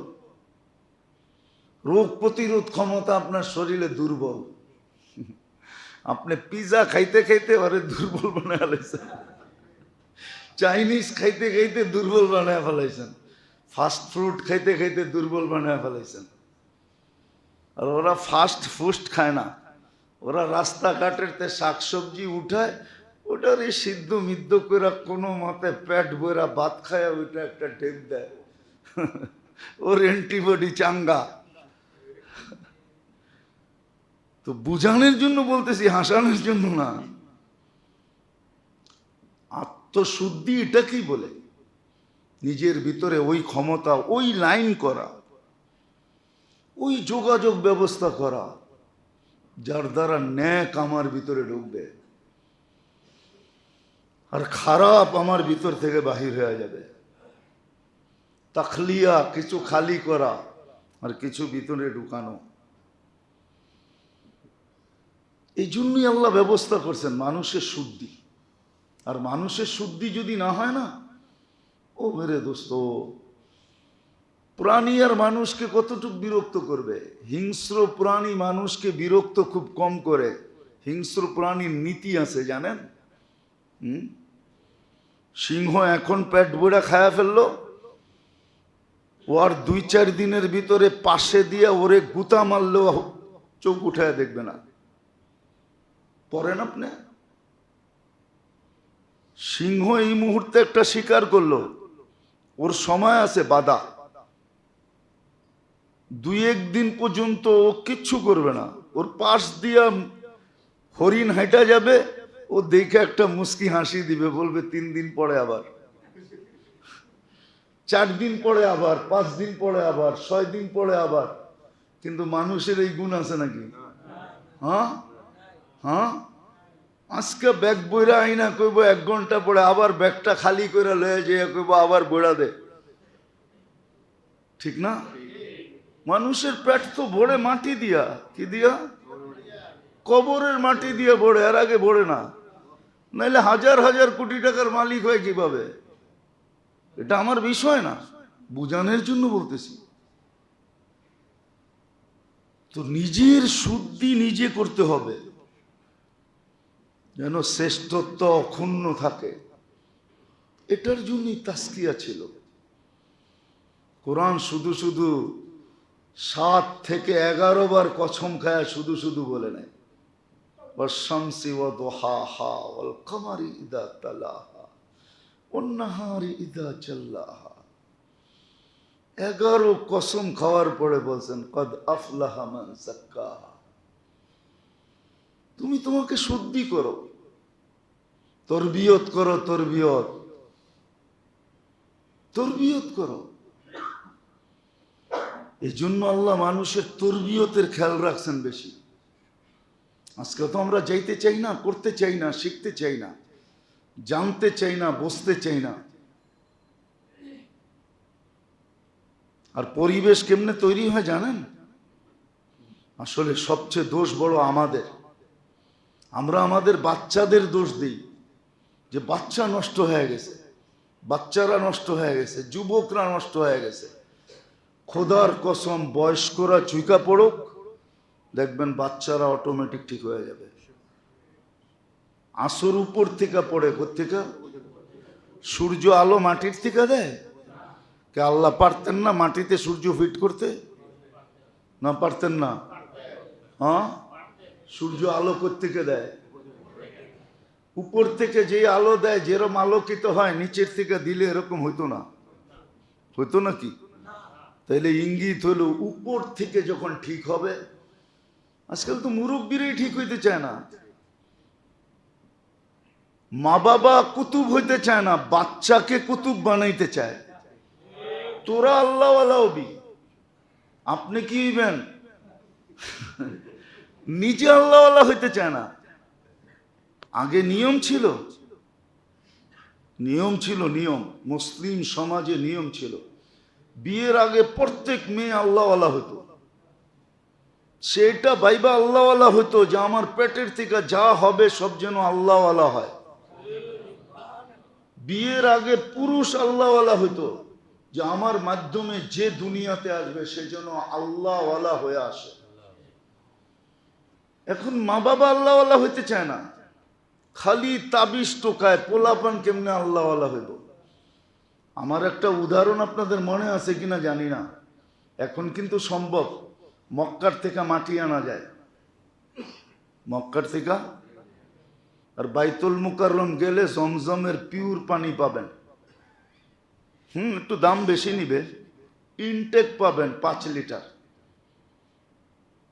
রোগ প্রতিরোধ ক্ষমতা আপনার শরীরে দুর্বল। আপনি পিজা খাইতে খাইতে ওরে দুর্বল বানায় ফেলাইছেন, চাইনিজ খাইতে খাইতে দুর্বল বানায় ফেলাইছেন, ফাস্ট ফুড খাইতে খাইতে দুর্বল বানায় ফেলাইছেন। আর ওরা ফাস্ট ফুড খায় না, ওরা রাস্তাঘাটের শাকসবজি উঠায়, ওটার এই সিদ্ধ মিদ্ধ করে কোনো মতে পেট বইরা ভাত খায়, ওইটা একটা ঢেক দেয়। ওর অ্যান্টিবডি চাঙ্গা। তো বুঝানোর জন্য বলতেছি, হাসানোর জন্য না। আত্মশুদ্ধি এটা কি বলে? নিজের ভিতরে ওই ক্ষমতা, ওই লাইন করা, ওই যোগাযোগ ব্যবস্থা করা যার দ্বারা ন্যাক আমার ভিতরে ঢুকবে আর খারাপ আমার ভিতর থেকে বাহির হয়ে যাবে। তাখলিয়া, কিছু খালি করা আর কিছু ভিতরে ঢুকানো। এই জন্যই আল্লাহ ব্যবস্থা করছেন মানুষের শুদ্ধি। আর মানুষের শুদ্ধি যদি না হয় না, ও মেরে দোস্ত, প্রাণী আর মানুষকে কতটুকু বিরক্ত করবে? হিংস্র প্রাণী মানুষকে বিরক্ত খুব কম করে। হিংস্র প্রাণীর নীতি আছে জানেন? সিংহ এখন পেট ভরা খায়া ফেললো, ও আর 2-4 দিনের ভিতরে পাশে দিয়ে ওরে গুতা মারলেও চোখ উঠায় দেখবে না। পড়েন আপনি, সিংহ এই মুহূর্তে একটা শিকার করলো, ওর সময় আছে বাধা, 2-1 দিন পর্যন্ত ও কিচ্ছু করবে না। ওর পাশ দিয়া হরিণ হাঁটা যাবে, ও দেখে একটা মুস্কি হাসি দিবে, বলবে 3 দিন পরে আবার, 4 দিন পরে আবার, 5 দিন পরে আবার, 6 দিন পরে আবার। কিন্তু মানুষের এই গুণ আছে নাকি? হ্যাঁ, আজকে ব্যাগ বইরা আইনা কইব 1 ঘন্টা পরে, আবার ব্যাগটা খালি করে লয়ে যেয়ে কইব আবার বইরা দে, ঠিক না? মানুষের পেট তো ভরে মাটি দিয়া, কি দিয়া? কবরের মাটি দিয়ে ভরে, এর আগে ভরে না। নাইলে হাজার হাজার কোটি টাকার মালিক হয় কিভাবে? এটা আমার বিষয় না, বুঝানোর জন্য বলতেছি। তো নিজের শুদ্ধি নিজে করতে হবে, যেন শ্রেষ্ঠত্ব অক্ষুণ্ণ থাকে। এটার জন্যই তাসকিয়া ছিল। কোরআন শুধু শুধু 7 থেকে 11 বার কসম খায়া শুধু শুধু বলে নাই। ওয়াশ-শামসি ওয়া দুহাহা ওয়াল কমারি ইযা তালাহা ওয়ান নাহারি ইযা জাল্লাহা। 11 কসম খাওয়ার পরে বলছেন কদ আফলাহা মান যাক্কাহা। তুমি তোমাকে শুদ্ধি করো, তরবিয়ত করো, তরবিয়ত করো। এই জন্য আল্লাহ মানুষের তরবিয়তের খেয়াল রাখছেন বেশি। আজকে তো আমরা যাইতে চাই না, করতে চাই না, শিখতে চাই না, জানতে চাই না, বুঝতে চাই না। আর পরিবেশ কেমনে তৈরি হয় জানেন? আসলে সবচেয়ে দোষ বড় আমাদের। আমরা আমাদের বাচ্চাদের দোষ দিই যে বাচ্চা নষ্ট হয়ে গেছে, বাচ্চারা নষ্ট হয়ে গেছে, যুবকরা নষ্ট হয়ে গেছে। খোদার কসম, বয়স্করা চুইকা পড়ুক, দেখবেন বাচ্চারা অটোমেটিক ঠিক হয়ে যাবে। আসর উপর থেকে পড়ে, কোত্থেকে? সূর্য আলো মাটির থেকে দেয়? কে আল্লাহ পারতেন না মাটিতে সূর্য ফিট করতে? না পারতেন না? হ্যাঁ, সূর্য আলো কোত্থেকে দেয়? উপর থেকে যে আলো দেয়, যেরকম আলোকিত হয়, নিচের থেকে দিলে এরকম হইতো না, হইতো নাকি? তাইলে ইঙ্গিত হলো উপর থেকে যখন ঠিক হবে। আজকাল তো মুরব্বীরাই ঠিক হইতে চায় না। মা বাবা কুতুব হইতে চায় না, বাচ্চাকে কুতুব বানাইতে চায়। তোরা আল্লাহওয়ালা হবি, আপনি কি হইবেন? নিজে আল্লাহওয়ালা হইতে চায় না। আগে নিয়ম ছিল, নিয়ম মুসলিম সমাজে নিয়ম ছিল, বিয়ের আগে প্রত্যেক মেয়ে আল্লাহওয়ালা হতো। সেটা ভাইবা আল্লাহওয়ালা হতো যে আমার পেটের থেকে যা হবে সব যেন আল্লাহওয়ালা হয়। বিয়ের আগে পুরুষ আল্লাহওয়ালা হতো যে আমার মাধ্যমে যে দুনিয়াতে আসবে সে যেন আল্লাহওয়ালা হয়ে আসে। এখন মা বাবা আল্লাহওয়ালা হইতে চায় না, খালি তাবিজ টোকায় পোলাপান কেমনে আল্লাহওয়ালা হইব। আমার একটা উদাহরণ আপনাদের মনে আছে কিনা জানি না, এখন কিন্তু সম্ভব। মক্কার থেকে মাটি আনা যায়, মক্কার থেকে, আর বাইতুল মুকাররম গেলে জমজমের পিওর পানি পাবেন। একটু দাম বেশি নিবে, ইনটেক পাবেন 5 লিটার।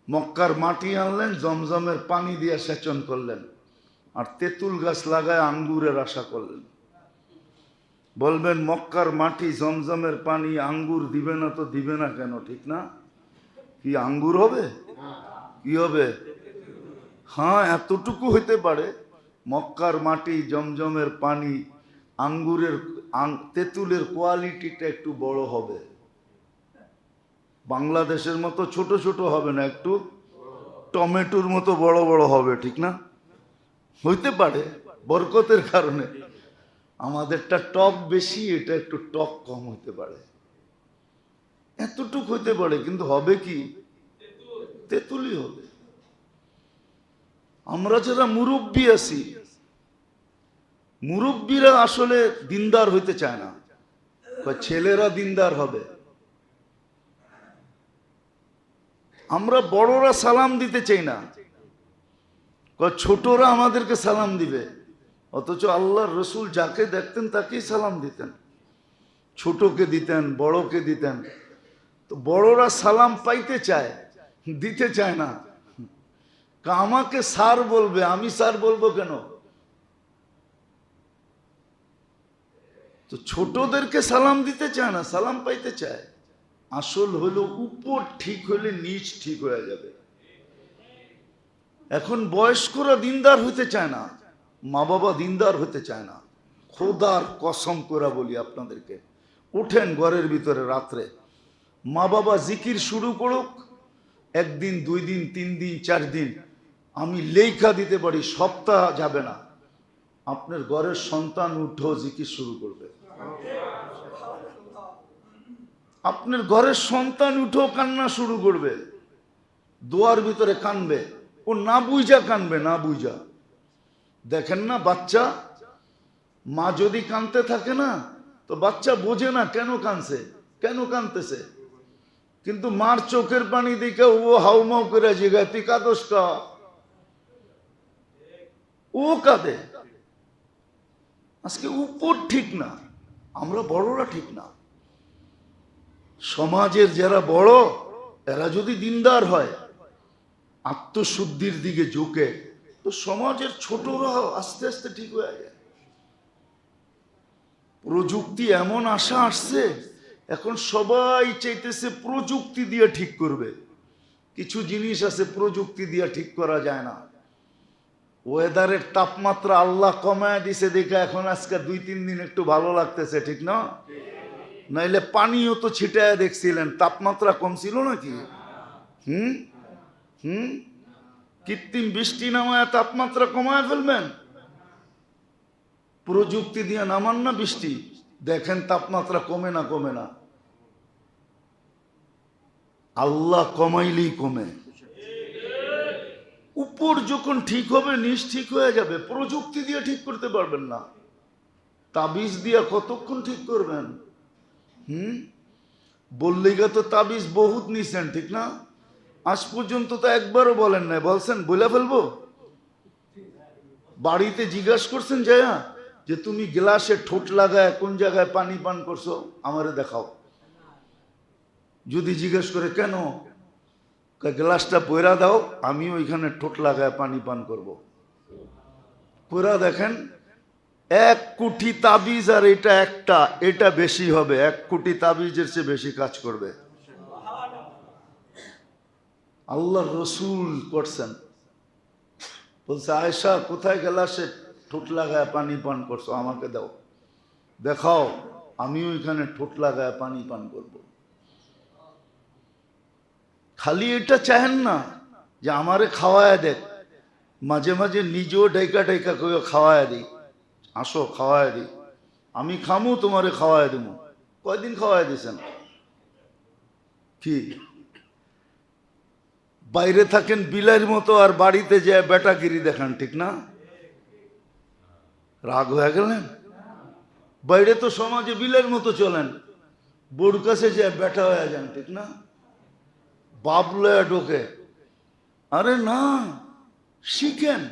মক্কার মাটি আনলেন, জমজমের পানি দিয়ে সেচন করলেন, আর তেঁতুল গাছ লাগায় আঙ্গুরের আশা করলেন। বলবেন মক্কার মাটি, জমজমের পানি, আঙ্গুর দিবে না তো দিবে না কেন? ঠিক না? কি আঙ্গুর হবে? কি হবে? হ্যাঁ, এতটুকু হইতে পারে, মক্কার মাটি, জমজমের পানি, আঙ্গুরের তেঁতুলের কোয়ালিটিটা একটু বড় হবে। বাংলাদেশের মতো ছোট ছোট হবে না, একটু টমেটোর মতো বড় বড় হবে। ঠিক না? হইতে পারে বরকতের কারণে। আমাদেরটা টক বেশি, এটা একটু টক কম হইতে পারে, এতটুক হইতে পারে, কিন্তু হবে কি? তেঁতুলই হবে। আমরা যারা মুরব্বী আছি, মুরব্বীরা আসলে দিনদার হইতে চায় না, ছেলেরা দিনদার হবে। আমরা বড়রা সালাম দিতে চাই না, ছোটরা আমাদেরকে সালাম দিবে। অথচ আল্লাহর রসুল যাকে দেখতেন তাকেই সালাম দিতেন, ছোটকে দিতেন, বড়কে দিতেন। তো বড়রা সালাম পাইতে চায়, দিতে চায় না। আমাকে স্যার বলবে, আমি স্যার বলবো কেন? তো ছোটদেরকে সালাম দিতে চায় না, সালাম পাইতে চায়। আসল হলো উপর ঠিক হলে নিচ ঠিক হয়ে যাবে। এখন বয়স্করা দিনদার হইতে চায় না, মা বাবা দিনদার হতে চায় না। খোদার কসম করে বলি আপনাদেরকে, উঠেন ঘরের ভিতরে রাত্রে, মা বাবা জিকির শুরু করুক, 1 দিন 2 দিন 3 দিন 4 দিন, আমি লেখা দিতে পারি সপ্তাহ যাবে না, আপনার ঘরের সন্তান উঠো জিকির শুরু করবে। আপনার ঘরের সন্তান উঠো কান্না শুরু করবে, দোয়ার ভিতরে কানবে। ও না বুঝা কানবে, না বুঝা। দেখেন না বাচ্চা, মা যদি কানতে থাকে না, তো বাচ্চা বোঝে না কেন কানছে, কেন কানতেছে, কিন্তু মার চোখের পানি দেখে ও হাউমাউ করে জিগায় তুই কাঁদোস কা, ও কাঁদে। আজকে উপর ঠিক না, আমরা বড়রা ঠিক না। সমাজের যারা বড়, এরা যদি দিনদার হয়, আত্মশুদ্ধির দিকে ঝুঁকে, তো সমাজের ছোটরা আস্তে আস্তে ঠিক হয়ে যায়। প্রযুক্তি এমন আশা আসছে, এখন সবাই চাইতেছে প্রযুক্তি দিয়ে ঠিক করবে। কিছু জিনিস আছে প্রযুক্তি দিয়ে ঠিক করা যায় না। ওয়েদারের তাপমাত্রা আল্লাহ কমায় দিছে দেখে এখন আজকে 2-3 দিন একটু ভালো লাগতেছে, ঠিক না? নাইলে পানিও তো ছিটায় দেখছিলেন, তাপমাত্রা কম ছিল নাকি? কৃত্রিম বৃষ্টি নামায় তাপমাত্রা কমায় ফেলবেন? প্রযুক্তি দিয়ে নামান না বৃষ্টি, দেখেন তাপমাত্রা কমে না কমে না। আল্লাহ কমাইলেই কমে। উপর যখন ঠিক হবে নিচ ঠিক হয়ে যাবে। প্রযুক্তি দিয়ে ঠিক করতে পারবেন না, তাবিজ দিয়ে কতক্ষণ ঠিক করবেন? বললেই তো তাবিজ বহুত নিছেন, ঠিক না? আজ পর্যন্ত তো একবারও বলেন নাই, বলছেন বলে ফেলবো? বাড়িতে জিজ্ঞাসা করছেন যায়া যে তুমি গ্লাসে ঠোঁট লাগায় কোন জায়গায় পানি পান করছো, আমারে দেখাও। যদি জিজ্ঞেস করে কেন, গ্লাসটা পয়রা দাও, আমি ওইখানে ঠোঁট লাগায় পানি পান করব। পয়রা দেখেন, 1 কোটি তাবিজ আর এটা একটা, এটা বেশি হবে, 1 কোটি তাবিজের চেয়ে বেশি কাজ করবে। আল্লাহ রসুল করছেন। বলছে আয়েশা কোথায় গেলা, সে ঠোঁট লাগায় পানি পান করছো, আমাকে দাও, দেখাও, আমিও এখানে ঠোঁট লাগায় পানি পান করব। খালি এটা চাহেন না যে আমারে খাওয়ায় দেখ, মাঝে মাঝে নিজেও ঢাইকা ঢাইকা করে খাওয়ায় দিই, আসো খাওয়ায় দিই, আমি খামু তোমারে খাওয়ায় দেবো। কয়দিন খাওয়ায় দিয়েছেন? কি বাইরে থাকেন বিলাইয়ের মতো আর বাড়িতে যায় বেটাগিরি দেখান, ঠিক না? রাগ হয়ে গেলেন? বাইরে তো সমাজে বিলাইয়ের মতো চলেন, বউর কাছে যায় বেটা হয়ে যান, ঠিক না? বাপ লয়া ঢোকে। আরে না, শিখেন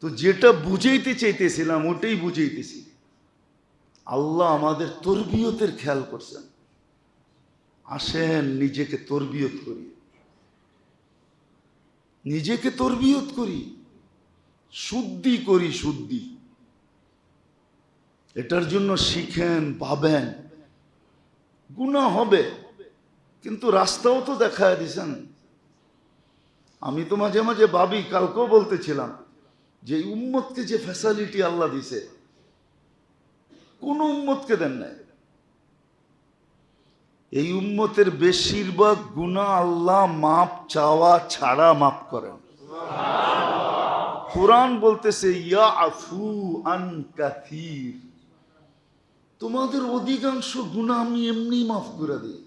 তো। যেটা বুঝাইতে চাইতেছিলাম ওটাই বুঝাইতেছি। আল্লাহ আমাদের তরবিয়তের খেয়াল করছেন। আসেন নিজেকে তরবিয়ত করি, নিজেকে তরবিয়ত করি, শুদ্ধি করি, শুদ্ধি। এটার জন্য শিখেন, ভাবেন। গুনাহ হবে, কিন্তু রাস্তাও তো দেখায় দিছেন। আমি তো মাঝে মাঝে ভাবি, কালকেও বলতেছিলাম যে উম্মতকে যে ফ্যাসিলিটি আল্লাহ দিছে, কোন উম্মতকে দেন নাই। এই উম্মতের বেশিরভাগ গুনাহ আল্লাহ মাপ চাওয়া ছাড়া মাফ করেন। কুরআন বলতেছে ইয়াফু আন কাসীর, তোমাদের অধিকাংশ গুনাহ আমি এমনি মাফ করে দিই।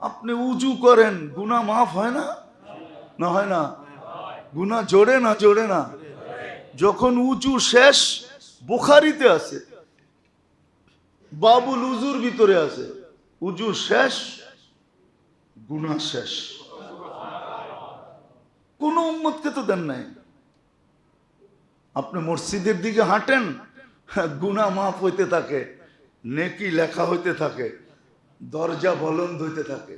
আপনি উজু করেন, গুনাহ মাফ হয় না? না হয় না? গুনাহ জোড়ে না, জোড়ে না? যখন উজু শেষ, বুখারীতে আছে, বাবুল উজুর ভিতরে আছে, উজু শেষ, গুনাহ শেষ। কোন উম্মতকে তো দেন নাই। আপনি মসজিদের দিকে হাঁটেন, গুনাহ মাফ হইতে থাকে, নেকি লেখা হইতে থাকে, দরজা বলন্দ হইতে থাকে।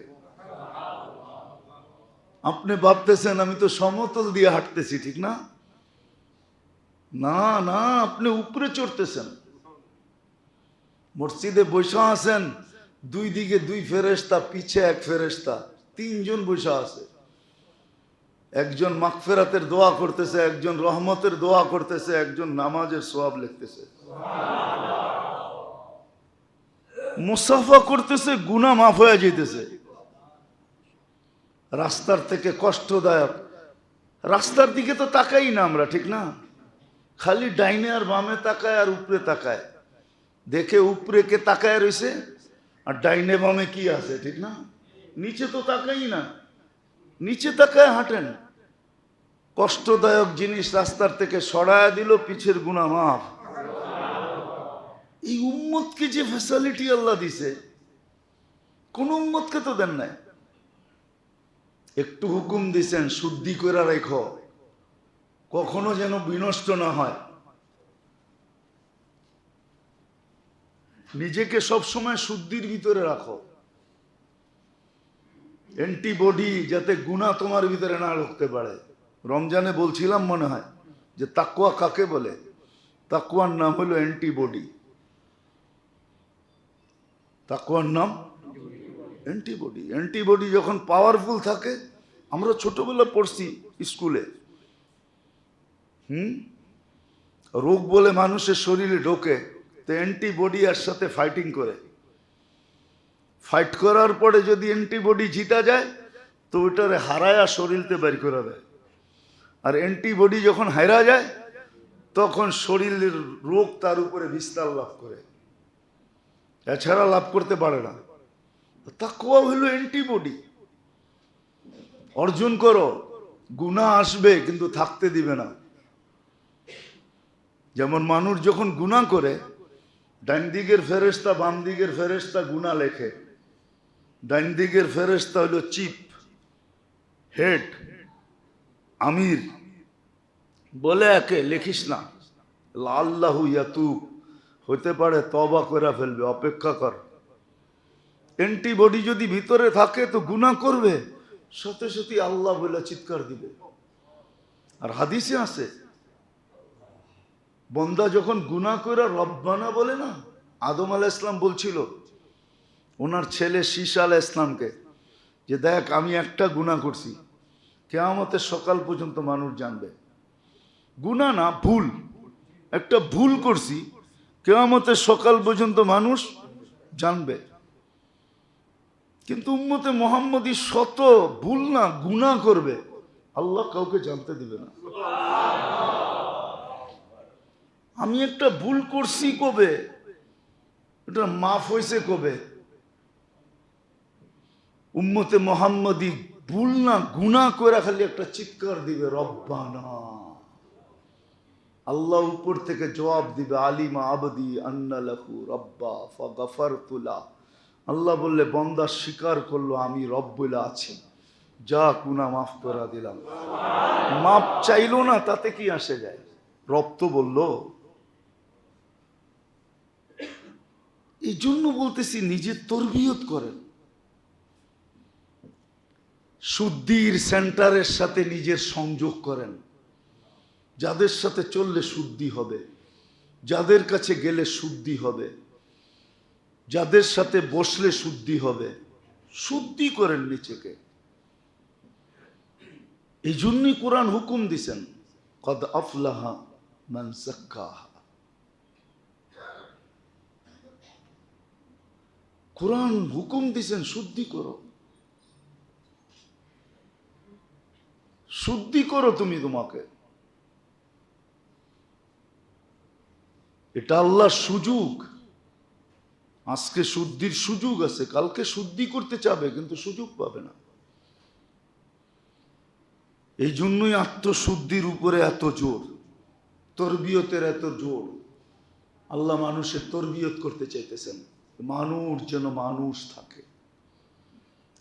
আপনি ভাবতেছেন আমি তো সমতল দিয়ে হাঁটতেছি, ঠিক না? না না, আপনি উপরে চড়তেছেন। মসজিদে বৈশা আছেন, দুই দিকে 2 ফেরেশতা, পিছে 1 ফেরেশতা, 3 জন বৈশা আছে। একজন মাগফিরাতের দোয়া করতেছে, একজন রহমতের দোয়া করতেছে, একজন নামাজের সওয়াব লিখতেছে, মুসাফা করতেছে, গুনাহ মাফ হয়ে যাইতেছে। রাস্তার থেকে কষ্টদায়ক, রাস্তার দিকে তো তাকাই না আমরা, ঠিক না? খালি ডাইনে আর বামে তাকায় আর উপরে তাকায়, দেখে উপরে কে তাকায় রয়েছে আর ডাইনে বামে কি আছে, ঠিক না? নিচে তো তাকাই না, নিচে তাকায় হাঁটেন। কষ্টদায়ক জিনিস রাস্তার থেকে সরায়া দিল, পিছের গুনাহ মাফ। এই উম্মতকে যে ফ্যাসিলিটি আল্লাহ দিছে, কোন উম্মতকে তো দেন নাই। একটু হুকুম দিছেন, শুদ্ধি করে রেখো, কখনো যেন বিনষ্ট না হয়। নিজেকে সবসময় শুদ্ধির ভিতরে রাখো, অ্যান্টিবডি যাতে গুনাহ তোমার ভিতরে না ঢুকতে পারে। রমজানে বলছিলাম মনে হয় যে তাকওয়া কাকে বলে? তাকওয়ার নাম হলো অ্যান্টিবডি। তাকওয়ার নাম অ্যান্টিবডি। অ্যান্টিবডি যখন পাওয়ারফুল থাকে, আমরা ছোটবেলা পড়ছি স্কুলে, রোগ বলে মানুষের শরীরে ঢোকে, তো অ্যান্টিবডি এর সাথে ফাইটিং করে, ফাইট করার পরে যদি অ্যান্টিবডি জিতা যায় তো ওইটারে হারায়া শরীরতে বের করে দেয়। আর অ্যান্টিবডি যখন হারা যায় তখন শরীরের রোগ তার উপরে বিস্তার লাভ করে, এছাড়া লাভ করতে পারে না। তাকওয়া হলো অ্যান্টিবডি। অর্জন করো, গুনাহ আসবে কিন্তু থাকতে দিবে না। যেমন মানুষ যখন গুনাহ করে, ডান দিকের ফেরেশতা বাম দিকের ফেরেশতা গুনাহ লেখে। ডান দিকের ফেরেশতা হলো চিফ, হেড, আমির, বলে একে লিখিস না, আল্লাহু ইয়াতুব, হতে পারে তওবা করে ফেলবে, অপেক্ষা কর। অ্যান্টিবডি যদি ভিতরে থাকে তো গুনাহ করবে, সাথে সাথে আল্লাহ বলে চিৎকার দিবে। আর হাদিসে আছে বন্দা যখন গুনাহ করে রব্বানা বলে না, আদম আলাইহিস সালাম বলছিল ওনার ছেলে শীশ আলাইহিস সালামকে যে দেখ আমি একটা গুনাহ করছি, কিয়ামতের সকাল পর্যন্ত মানুষ জানবে। গুনাহ না, ভুল, একটা ভুল করছি, কিয়ামতের সকাল পর্যন্ত মানুষ জানবে। কিন্তু উম্মতে মুহাম্মদী শত ভুল না গুনাহ করবে, আল্লাহ কাউকে জানতে দিবে না। আমি একটা ভুল করছি কবে, এটা মাফ হয়েছে কবে? উম্মতে মুহাম্মদী ভুল না গুনাহ করে খালি একটা চিৎকার দিবে রব্বানা, আল্লাহ উপর থেকে জবাব দিবে আলিমা আবদি আন্না লাহু রব্বা ফাগফারতু লাহু। আল্লাহ বললে বান্দা স্বীকার করলো আমি রব বলে আছি, যা গুনাহ মাফ করে দিলাম। মাপ চাইলো না, তাতে কি আসে যায়? রব তো বললো। এই জন্য বলতেছি নিজের তরবিয়ত করেন, শুদ্ধির সেন্টারের সাথে নিজের সংযোগ করেন। যাদের সাথে চললে শুদ্ধি হবে, যাদের কাছে গেলে শুদ্ধি হবে, যাদের সাথে বসলে শুদ্ধি হবে, শুদ্ধি করেন নিজেকে। এই জন্যই কোরআন হুকুম দিছেন কদ আফলাহা মান যাক্কাহা। কোরআন হুকুম দিছেন শুদ্ধি করো, শুদ্ধি করো তুমি তোমাকে। এটা আল্লাহর সুযোগ। আজকে শুদ্ধির সুযোগ আছে, কালকে শুদ্ধি করতে চাবে কিন্তু সুযোগ পাবে না। এই জন্যই আত্মশুদ্ধির উপরে এত জোর, তরবিয়তের এত জোর। আল্লাহ মানুষের তরবিয়ত করতে চাইতেছেন, মানুষ যেন মানুষ থাকে।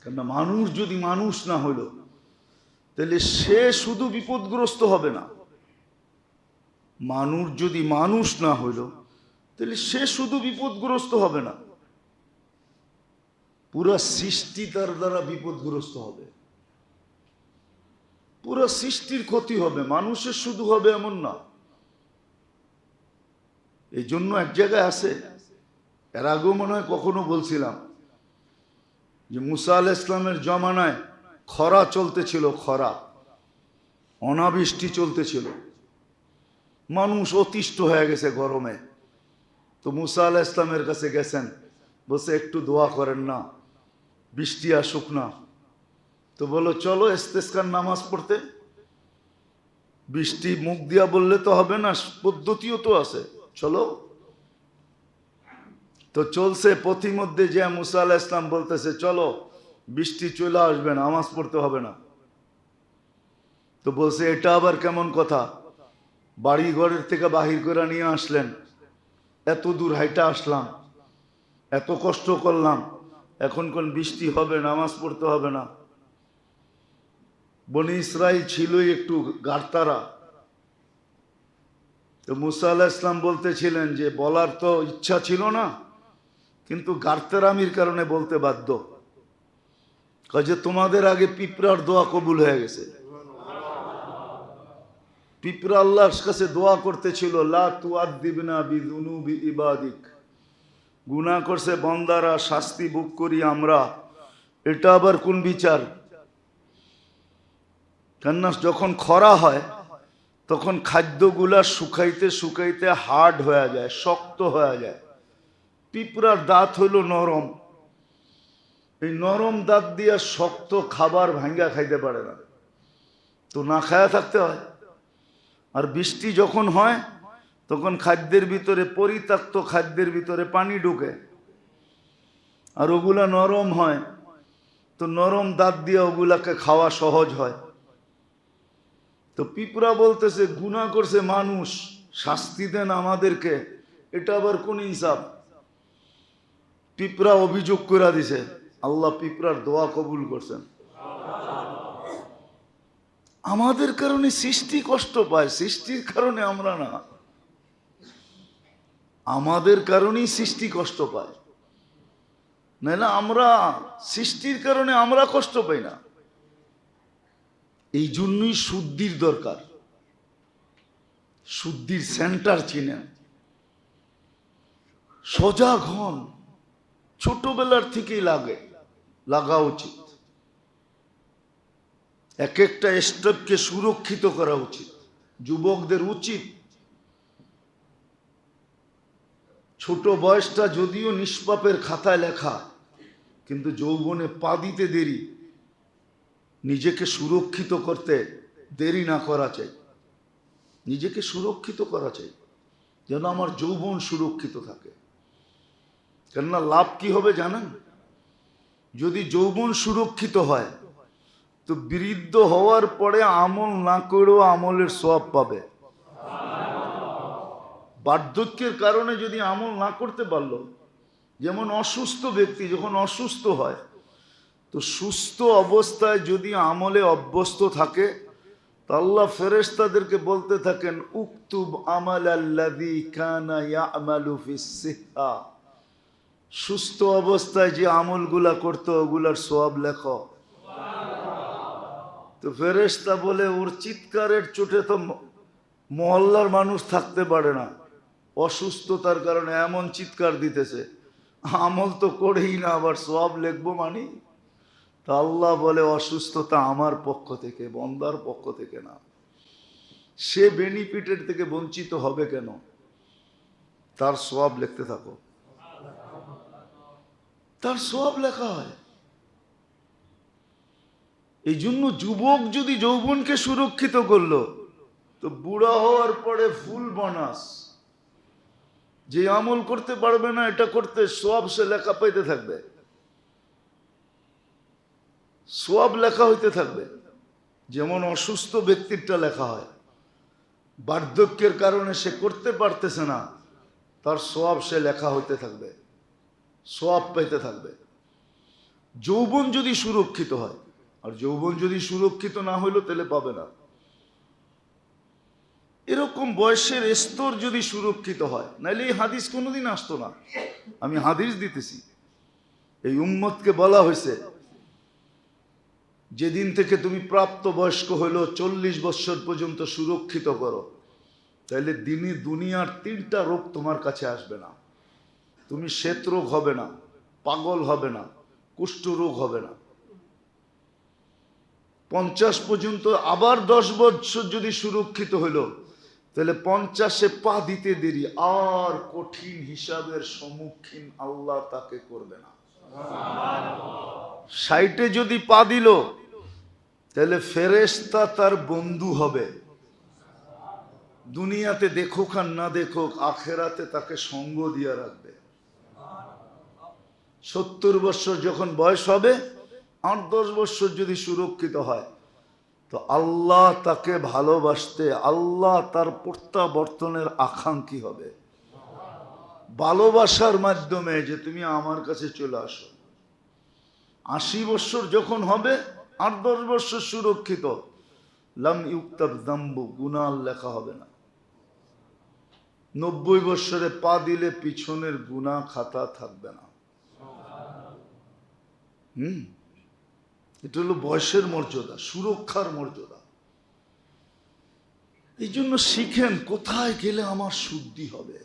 কেননা মানুষ যদি মানুষ না হইল তাহলে সে শুধু বিপদগ্রস্ত হবে না। মানুষ যদি মানুষ না হইল তাহলে সে শুধু বিপদগ্রস্ত হবে না, পুরা সৃষ্টি তার দ্বারা বিপদগ্রস্ত হবে, পুরা সৃষ্টির ক্ষতি হবে। মানুষের শুধু হবে এমন না। এই জন্য এক জায়গায় আছে, এর আগেও মনে হয় কখনো বলছিলাম যে মুসা আলাইহিস সালামের জমানায় খরা চলতেছিল, খরা, অনাবৃষ্টি চলতেছিল, মানুষ অতিষ্ঠ হয়ে গেছে গরমে। তো মুসা আলাইহিস সালামের কাছে গেছেন, বলছে একটু দোয়া করেন না, বৃষ্টি আসুক না। তো বলো চলো ইস্তেসকার নামাজ পড়তে। বৃষ্টি মুখ দিয়া বললে তো হবে না, পদ্ধতিও তো আছে, চলো। তো চলছে, পথিমধ্যে যে মুসা আলাইহিস সালাম বলতেছে চলো বৃষ্টি চলে আসবে, নামাজ পড়তে হবে না। তো বলছে এটা আবার কেমন কথা, বাড়ি ঘরের থেকে বাহির করে নিয়ে আসলেন, এত দূর হাইটা আসলাম, এত কষ্ট করলাম, এখন কোন বৃষ্টি হবে, নামাজ পড়তে হবে না? বনি ইসরাইল ছিলই একটু গারতারা। তো মুসা আলাইহিস সালাম বলতেছিলেন যে বলার তো ইচ্ছা ছিল না, কিন্তু গারতারামির কারণে বলতে বাধ্য। কাজে তোমাদের আগে পিঁপড়ার দোয়া কবুল হয়ে গেছে। পিঁপড়া আল্লাহর কাছে দোয়া করতেছিল লা তুআদ্দিবনা বিযুনুবি ইবাদিক, গুনাহ করছে বান্দারা, শাস্তি ভোগ করি আমরা। এটা আবার কোন বিচার? কেননা যখন খরা হয় তখন খাদ্যগুলা শুকাইতে শুকাইতে হার্ড হয়ে যায়, শক্ত হয়ে যায়। পিঁপড়ার দাঁত হইল নরম, এই নরম দাঁত দিয়া শক্ত খাবার ভাঙ্গা খাইতে পারে না, তো না খায়া থাকতে হয়। আর বৃষ্টি যখন হয় তখন খাদ্যের ভিতরে, পরিত্যক্ত খাদ্যের ভিতরে পানি ঢুকে, আর ওগুলা নরম হয়, তো নরম দাঁত দিয়ে ওগুলাকে খাওয়া সহজ হয়। তো পিঁপড়া বলতেছে গুনাহ করছে মানুষ, শাস্তি দেন আমাদেরকে, এটা আবার কোন ইনসাফ? পিঁপড়া অভিযোগ করে দিছে, আল্লাহ পিঁপড়ার দোয়া কবুল করছেন। আমাদের কারণে সৃষ্টি কষ্ট পায়, সৃষ্টির কারণে আমরা না, আমাদের কারণেই সৃষ্টি কষ্ট পায়, নাহলে আমরা সৃষ্টির কারণে আমরা কষ্ট পাই না। এই জন্যই শুদ্ধির দরকার, শুদ্ধির সেন্টার চিনেন, সজাগ হন, ছোটবেলার থেকেই লাগা উচিত। এক একটা স্টেপকে সুরক্ষিত করা উচিত। যুবকদের উচিত, ছোট বয়সটা যদিও নিষ্পাপের খাতায় লেখা, কিন্তু যৌবনে পা দিতে দেরি, নিজেকে সুরক্ষিত করতে দেরি না করা চাই। নিজেকে সুরক্ষিত করা চাই যেন আমার যৌবন সুরক্ষিত থাকে। কেননা লাভ কি হবে জানেন? যদি যৌবন সুরক্ষিত হয় তো বৃদ্ধ হওয়ার পরে আমল না করেও আমলের সওয়াব পাবে। বার্ধক্যের কারণে যদি আমল না করতে পারলো, যেমন অসুস্থ ব্যক্তি যখন অসুস্থ হয়, তো সুস্থ অবস্থায় যদি আমলে অভ্যস্ত থাকে, তো আল্লাহ ফেরেশতাদেরকে বলতে থাকেন, উকতুব আমালাল্লাযী কানা ইয়ামালু ফিস সিহ্হা, সুস্থ অবস্থায় যে আমলগুলা করতো ওগুলার সওয়াব লেখো। তো ফেরেশতা বলে, ওর চিৎকারের চোটে তো মহল্লার মানুষ থাকতে পারে না, অসুস্থতার কারণে এমন চিৎকার দিতেছে, আমল তো করেই না, আবার সওয়াব লিখবো মানি? তা আল্লাহ বলে, অসুস্থতা আমার পক্ষ থেকে, বন্দার পক্ষ থেকে না। সে বেনিফিটের থেকে বঞ্চিত হবে কেন? তার সওয়াব লিখতে থাকো, তার সওয়াব লেখা হয়। এই জন্য যুবক যদি যৌবনকে সুরক্ষিত করলো, তো বুড়া হওয়ার পরে ফুল বোনাস। যে আমল করতে পারবে না, এটা করতে সওয়াব সে লেখা পাইতে থাকবে, সওয়াব লেখা হইতে থাকবে। যেমন অসুস্থ ব্যক্তিরটা লেখা হয়, বার্ধক্যের কারণে সে করতে পারতেছে না, তার সওয়াব সে লেখা হইতে থাকবে, সওয়াব পাইতে থাকবে। যৌবন যদি সুরক্ষিত হয়, আর যৌবন যদি সুরক্ষিত না হইলো তাহলে পাবে না। এরকম বয়সের স্তর যদি সুরক্ষিত হয়, নাহলে এই হাদিস কোনোদিন আসতো না। আমি হাদিস দিতেছি, এই উম্মতকে বলা হয়েছে, যেদিন থেকে তুমি প্রাপ্ত বয়স্ক হইলো 40 বছর পর্যন্ত সুরক্ষিত করো, তাহলে দিনে দুনিয়ার 3টা রোগ তোমার কাছে আসবে না। তুমি শ্বেত রোগ হবে না, পাগল হবে না, কুষ্ঠ রোগ হবে না। 50 পর্যন্ত আবার 10 বছর যদি সুরক্ষিত হইলো, তাহলে 50-এ পা দিতে দেরি, আর কঠিন হিসাবের সম্মুখীন আল্লাহ তাকে করবে না। 60-এ যদি পা দিল, তাহলে ফেরেশতা তার বন্ধু হবে। দুনিয়াতে দেখুক আর না দেখুক, আখেরাতে তাকে সঙ্গ দিয়ে রাখবে। 70 বছর যখন বয়স হবে, 8-10 বছর যদি সুরক্ষিত হয়, তো আল্লাহ তাকে ভালোবাসতে, আল্লাহ তার প্রত্যাবর্তনের আকাঙ্ক্ষী হবে ভালোবাসার মাধ্যমে, যে তুমি আমার কাছে চলে আসো। 80 বছর যখন হবে, 8-10 বছর সুরক্ষিত, লাম ইউক্তাব যামবু, গুনাহ লেখা হবে না। 90 বছরে পা দিলে পিছনের গুনাহ খাতা থাকবে না। এটা হলো বয়সের মর্যাদা, সুরক্ষার মর্যাদা। এই জন্য শিখেন, কোথায় গেলে আমার শুদ্ধি হবে,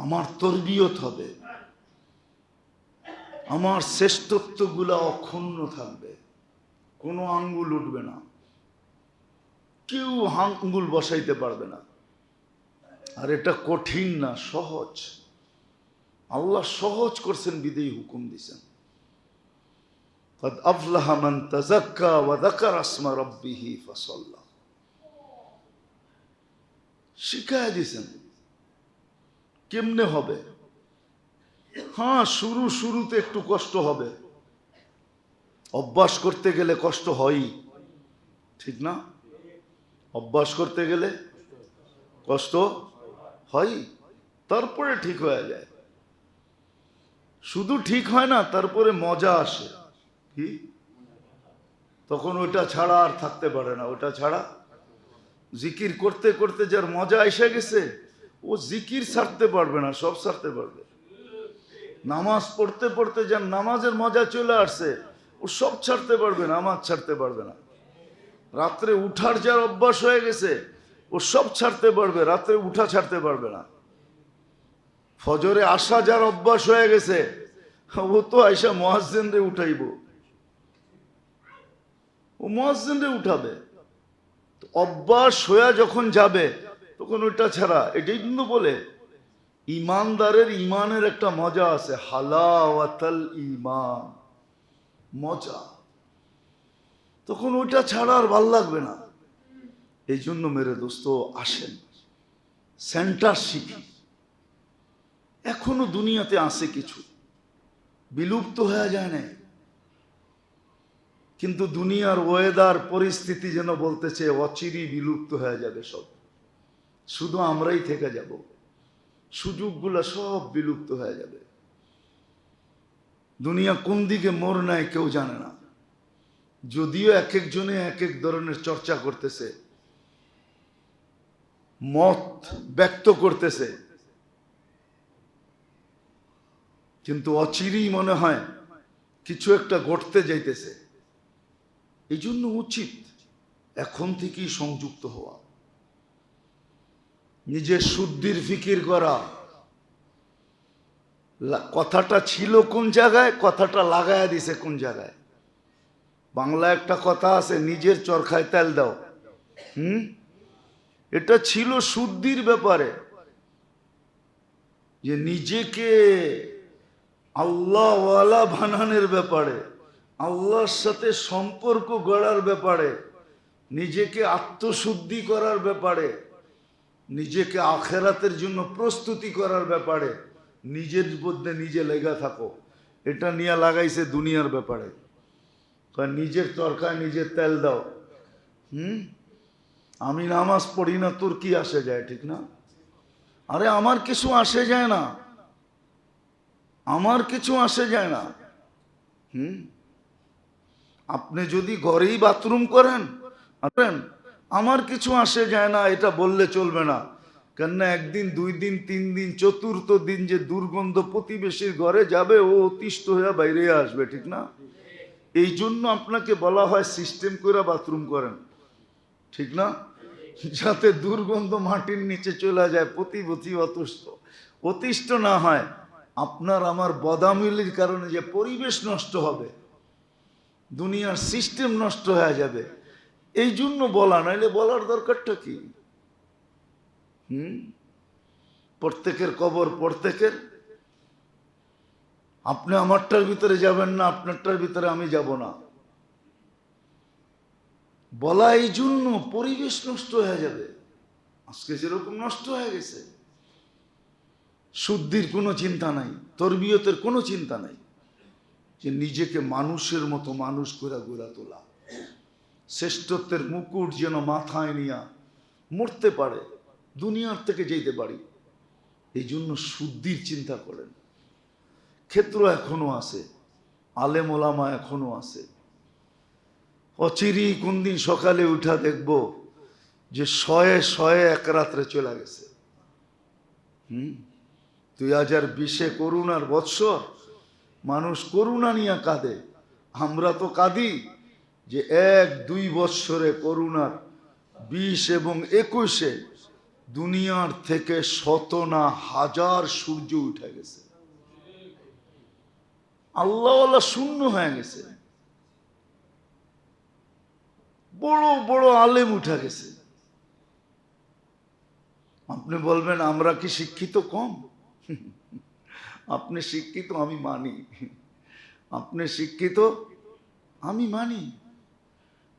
আমার তরবিয়ত হবে, আমার শ্রেষ্ঠত্বগুলা অক্ষুণ্ণ থাকবে, কোনো আঙ্গুল উঠবে না, কেউ আঙ্গুল বসাইতে পারবে না। আর এটা কঠিন না, সহজ। আল্লাহ সহজ করছেন, বিদেই হুকুম দিছেন, قد أفلح من تزكى وذكر اسم ربه فصلى। শিখায় দিছেন কেমনে হবে। হ্যাঁ, শুরুতে একটু কষ্ট হবে, অভ্যাস করতে গেলে কষ্ট হয়ই, ঠিক না? অভ্যাস করতে গেলে কষ্ট হয়, তারপরে ঠিক হয়ে যায়। শুধু ঠিক হয় না, তারপরে মজা আসে। কি? তখন ওইটা ছাড়া আর থাকতে পারে না। ওটা ছাড়া জিকির করতে করতে যার মজা এসে গেছে, ও জিকির ছাড়তে পারবে না, সব ছাড়তে পারবে। নামাজ পড়তে পড়তে যার নামাজের মজা চলে আসছে, ও সব ছাড়তে পারবে, নামাজ ছাড়তে পারবে না। রাত্রে উঠার যার অভ্যাস হয়ে গেছে, ও সব ছাড়তে পারবে, রাত্রে উঠা ছাড়তে পারবে না। ফজরে আসা যার অভ্যাস হয়ে গেছে, ও তো আইসা মুয়াজ্জিন রে উঠাইব, ও মুয়াজ্জিন রে উঠাবে। অভ্যাস হয়ে যখন যাবে তখন ওইটা ছাড়া, এটাই কিন্তু বলে ইমানদারের ইমানের একটা মজা আছে, হালাওয়াতাল ইমান, মজা। তখন ওইটা ছাড়া আর ভাল লাগবে না। এই জন্য মেরে দোস্ত আসেন, সেন্টার শিখি। এখনো দুনিয়াতে আছে কিছু, বিলুপ্ত হয়ে যায় না, কিন্তু দুনিয়ার ওয়েদার পরিস্থিতি যেন বলতেছে অচিরেই বিলুপ্ত হয়ে যাবে সব, শুধু আমরাই থেকে যাব, সুযোগগুলো সব বিলুপ্ত হয়ে যাবে। দুনিয়া কোন দিকে মোড় নেয় কেউ জানে না, যদিও এক একজনে এক এক ধরনের চর্চা করতেছে, মত ব্যক্ত করতেছে, কিন্তু অচিরেই মনে হয় কিছু একটা ঘটতে যাইতেছে। এই জন্য উচিত এখন থেকেই সংযুক্ত হওয়া, নিজের শুদ্ধির ফিকির করা। কথাটা ছিল কোন জায়গায়, কথাটা লাগায়া দিছে কোন জায়গায়। বাংলা একটা কথা আছে, নিজের চরখায় তেল দাও। এটা ছিল শুদ্ধির ব্যাপারে, যে নিজেকে আল্লাহওয়ালা বানানোর ব্যাপারে, আল্লাহর সাথে সম্পর্ক গড়ার ব্যাপারে, নিজেকে আত্মশুদ্ধি করার ব্যাপারে, নিজেকে আখেরাতের জন্য প্রস্তুতি করার ব্যাপারে নিজের মধ্যে নিজে লেগে থাকো। এটা নিয়ে লাগাইছে দুনিয়ার ব্যাপারে, নিজের তরকায় নিজের তেল দাও। আমি নামাজ পড়ি না, তোর কি আসে যায়, ঠিক না? আরে আমার কিছু আসে যায় না, আমার কিছু আসে যায় না। আপনি যদি ঘরেই বাথরুম করেন, আমার কিছু আসে যায় না, এটা বললে চলবে না। কেননা একদিন, দুই দিন, তিন দিন, চতুর্থ দিন যে দুর্গন্ধ প্রতিবেশীর ঘরে যাবে, ও অতিষ্ঠ হয়ে বাইরে আসবে, ঠিক না? এই জন্য আপনাকে বলা হয় সিস্টেম করে বাথরুম করেন, ঠিক না? যাতে দুর্গন্ধ মাটির নিচে চলে যায়, প্রতিবেশী অতিষ্ঠ না হয়। আপনার আমার বদামিলির কারণে যে পরিবেশ নষ্ট হবে, দুনিয়ার সিস্টেম নষ্ট হয়ে যাবে, এই জন্য বলা, নাইলে বলার দরকারটা কি? প্রত্যেকের কবর প্রত্যেকের। আপনি আমারটার ভিতরে যাবেন না, আপনারটার ভিতরে আমি যাব না, বলা এই জন্য পরিবেশ নষ্ট হয়ে যাবে। আজকে যেরকম নষ্ট হয়ে গেছে, শুদ্ধির কোনো চিন্তা নাই, তরবিয়তের কোনো চিন্তা নাই, যে নিজেকে মানুষের মতো মানুষ করে গড়া তোলা, শ্রেষ্ঠত্বের মুকুট যেন মাথায় নিয়া মরতে পারে, দুনিয়ার থেকে যেতে পারি। এই জন্য শুদ্ধির চিন্তা করেন। ক্ষেত্র এখনো আছে, আলেম ওলামা এখনো আছে। অচিরেই কোন দিন সকালে উঠা দেখব যে শয়ে শয়ে এক রাত্রে চলে গেছে। 2020 করুণার বৎসর, মানুষ করুণা নিয়ে কাঁদে। আমরা তো কাঁদি যে 1-2 বৎসরে করুণার 20 এবং 21-এ দুনিয়ার থেকে শত না হাজার সূর্য উঠে গেছে, আল্লাহওয়ালা শূন্য হয়ে গেছে, বড় বড় আলেম উঠে গেছে। আপনি বলবেন আমরা কি শিক্ষিত কম? আপনি শিক্ষিত, আমি মানি। আপনি শিক্ষিত, আমি মানি।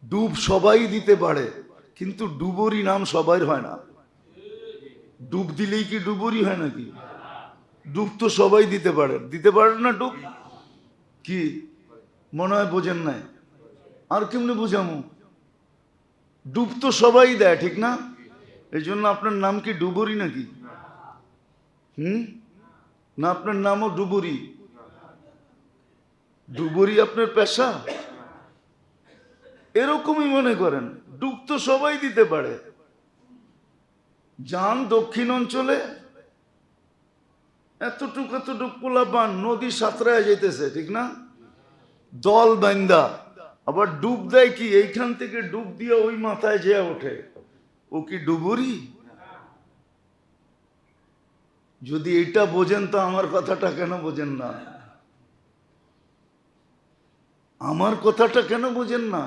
ডুব সবাই দিতে পারে, কিন্তু ডুবুরি নাম সবাই হয় না। ডুব দিলেই কি ডুবুরি হয় নাকি? ডুব তো সবাই দিতে পারে না ডুব। কি মনে হয় বোঝেন নাই? আর কেমনে বুঝামু? ডুব তো সবাই দেয়, ঠিক না? এই জন্য আপনার নাম কি ডুবুরি নাকি? না, আপনার নামও ডুবুরি? ডুবুরি আপনার পেশা? এরকমই মনে করেন, ডুব তো সবাই দিতে পারে। যান দক্ষিণ অঞ্চলে, এতটুক পোলাপান নদী সাঁতরায় যেতেছে, ঠিক না? দল বান্দা, আবার ডুব দেয় কি এইখান থেকে ডুব দিয়ে ওই মাথায় যেয়ে ওঠে, ও কি ডুবুরি? যদি এটা বোঝেন তো আমার কথাটা কেন বোঝেন না? আমার কথাটা কেন বোঝেন না?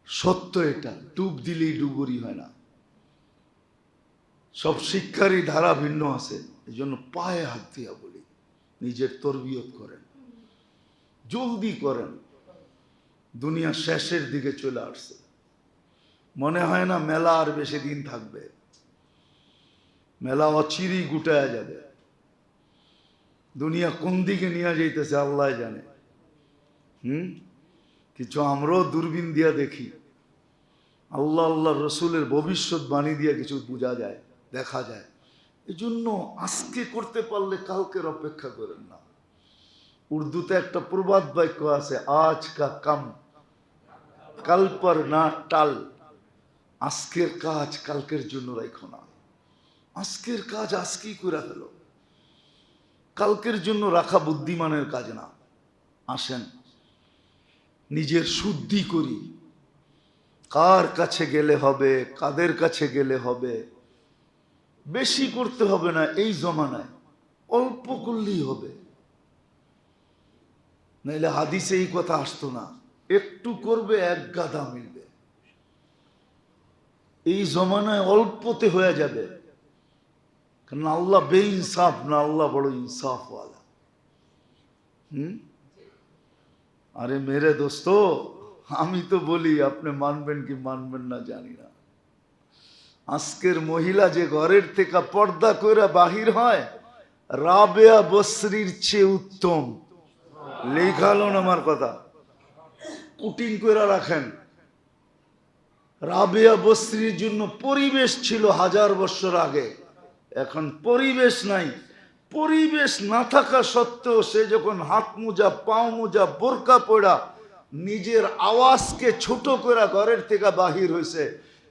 সত্য এটা, ডুব দিলেই ডুবুরি হয় না। সব শিক্ষারই ধারা ভিন্ন আছে। এই জন্য পায়ে হাত দিয়া বলি, নিজের তরবিয়ত করেন, জলদি করেন। দুনিয়া শেষের দিকে চলে আসছে, মনে হয় না মেলা আর বেশি দিন থাকবে। মেলা অচিরেই গুটায়া যাবে। দুনিয়া কোন দিকে নিয়ে যাইতেছে আল্লাহ জানে। কিছু আমরাও দূরবীন দিয়া দেখি, আল্লাহ আল্লাহ রসুলের ভবিষ্যৎবাণী দিয়ে কিছু বোঝা যায়, দেখা যায়। এই জন্য আজকে করতে পারলে কালকের অপেক্ষা করেন না। উর্দুতে একটা প্রবাদ বাক্য আছে, আজ কা কাম কাল পর না টাল। আজকের কাজ কালকের জন্য রাখো না। আজকের কাজ আজকেই করে ফেলো, কালকের জন্য রাখা বুদ্ধিমানের কাজ না। আসেন নিজের শুদ্ধি করি। কার কাছে গেলে হবে, কাদের কাছে গেলে হবে, বেশি করতে হবে না। এই জমানায় অল্প করলেই হবে। নাইলে হাদিসে এই কথা আসতো না, একটু করবে এক গাদা মিলবে। এই জমানায় অল্পতে হয়ে যাবে, কারণ আল্লাহ বেইনসাফ না, আল্লাহ বড় ইনসাফওয়ালা। আরে মেরে দোস্ত, আমি তো বলি, আপনি মানবেন কি মানবেন না জানি না। আজকের মহিলা যে ঘরের থেকে পর্দা করে বাহির হয়, রাবেয়া বসরির চেয়ে উত্তম। লেখালেন আমার কথা, কুটিং করে রাখেন। রাবেয়া বসরির জন্য পরিবেশ ছিল 1000 বছর আগে, এখন পরিবেশ নাই। পরিবেশ না থাকা সত্ত্বেও সে যখন হাত মোজা, পাও মোজা, বোরকা পড়া নিজের আওয়াজকে ছোট করে ঘরের থেকে বাহির হয়েছে,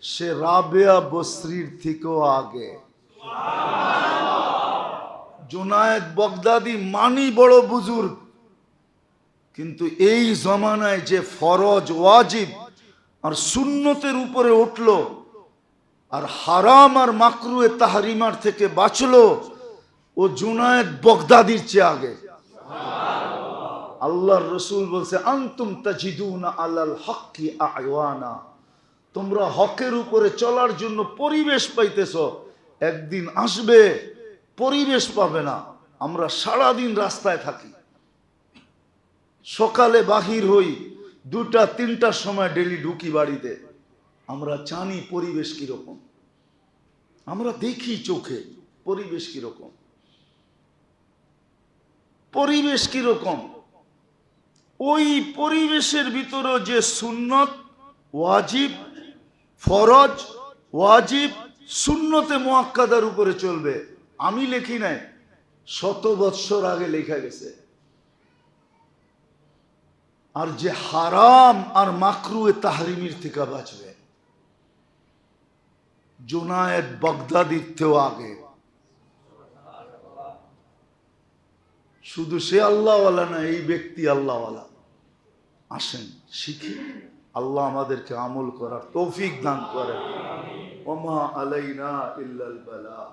সে রাবেয়া বসরির থেকেও আগে। জুনায়েদ বাগদাদি মানি বড় বুজুর্গ, কিন্তু এই জমানায় যে ফরজ, ওয়াজিব আর সুন্নতের উপরে উঠলো, আর হারাম আর মাকরুয়ে তাহরিমার থেকে বাঁচলো, ও জুনায়েদ বাগদাদির চেয়ে আগে। আল্লাহর রসুল বলছে, আনতুম তাজিদুনা আলাল হক্কি আয়ওয়ানা, তোমরা হকের উপরে চলার জন্য পরিবেশ পাইতেছ, একদিন আসবে পরিবেশ পাবে না। আমরা সারাদিন রাস্তায় থাকি, সকালে বাহির হই, 2টা-3টার সময় ডেলি ঢুকি বাড়িতে। আমরা জানি পরিবেশ কিরকম, আমরা দেখি চোখে পরিবেশ কিরকম। পরিবেশ কিরকম, ওই পরিবেশের ভিতরে যে সুন্নত, ওয়াজিব, ফরজ, ওয়াজিব, সুন্নতে মুআক্কাদার উপরে চলবে। আমি লেখি নাই, 100 বৎসর আগে লেখা গেছে। আর যে হারাম আর মাকরুয়ে তাহরিমির থেকে বাঁচবে, জুনায়েদ বাগদাদির থেকেও আগে। শুধু সে আল্লাহওয়ালা না, এই ব্যক্তি আল্লাহওয়ালা। আসেন শিখি, আল্লাহ আমাদেরকে আমল করার তৌফিক দান করেন। ওমা আলাইনা ইল্লাল বালাগ।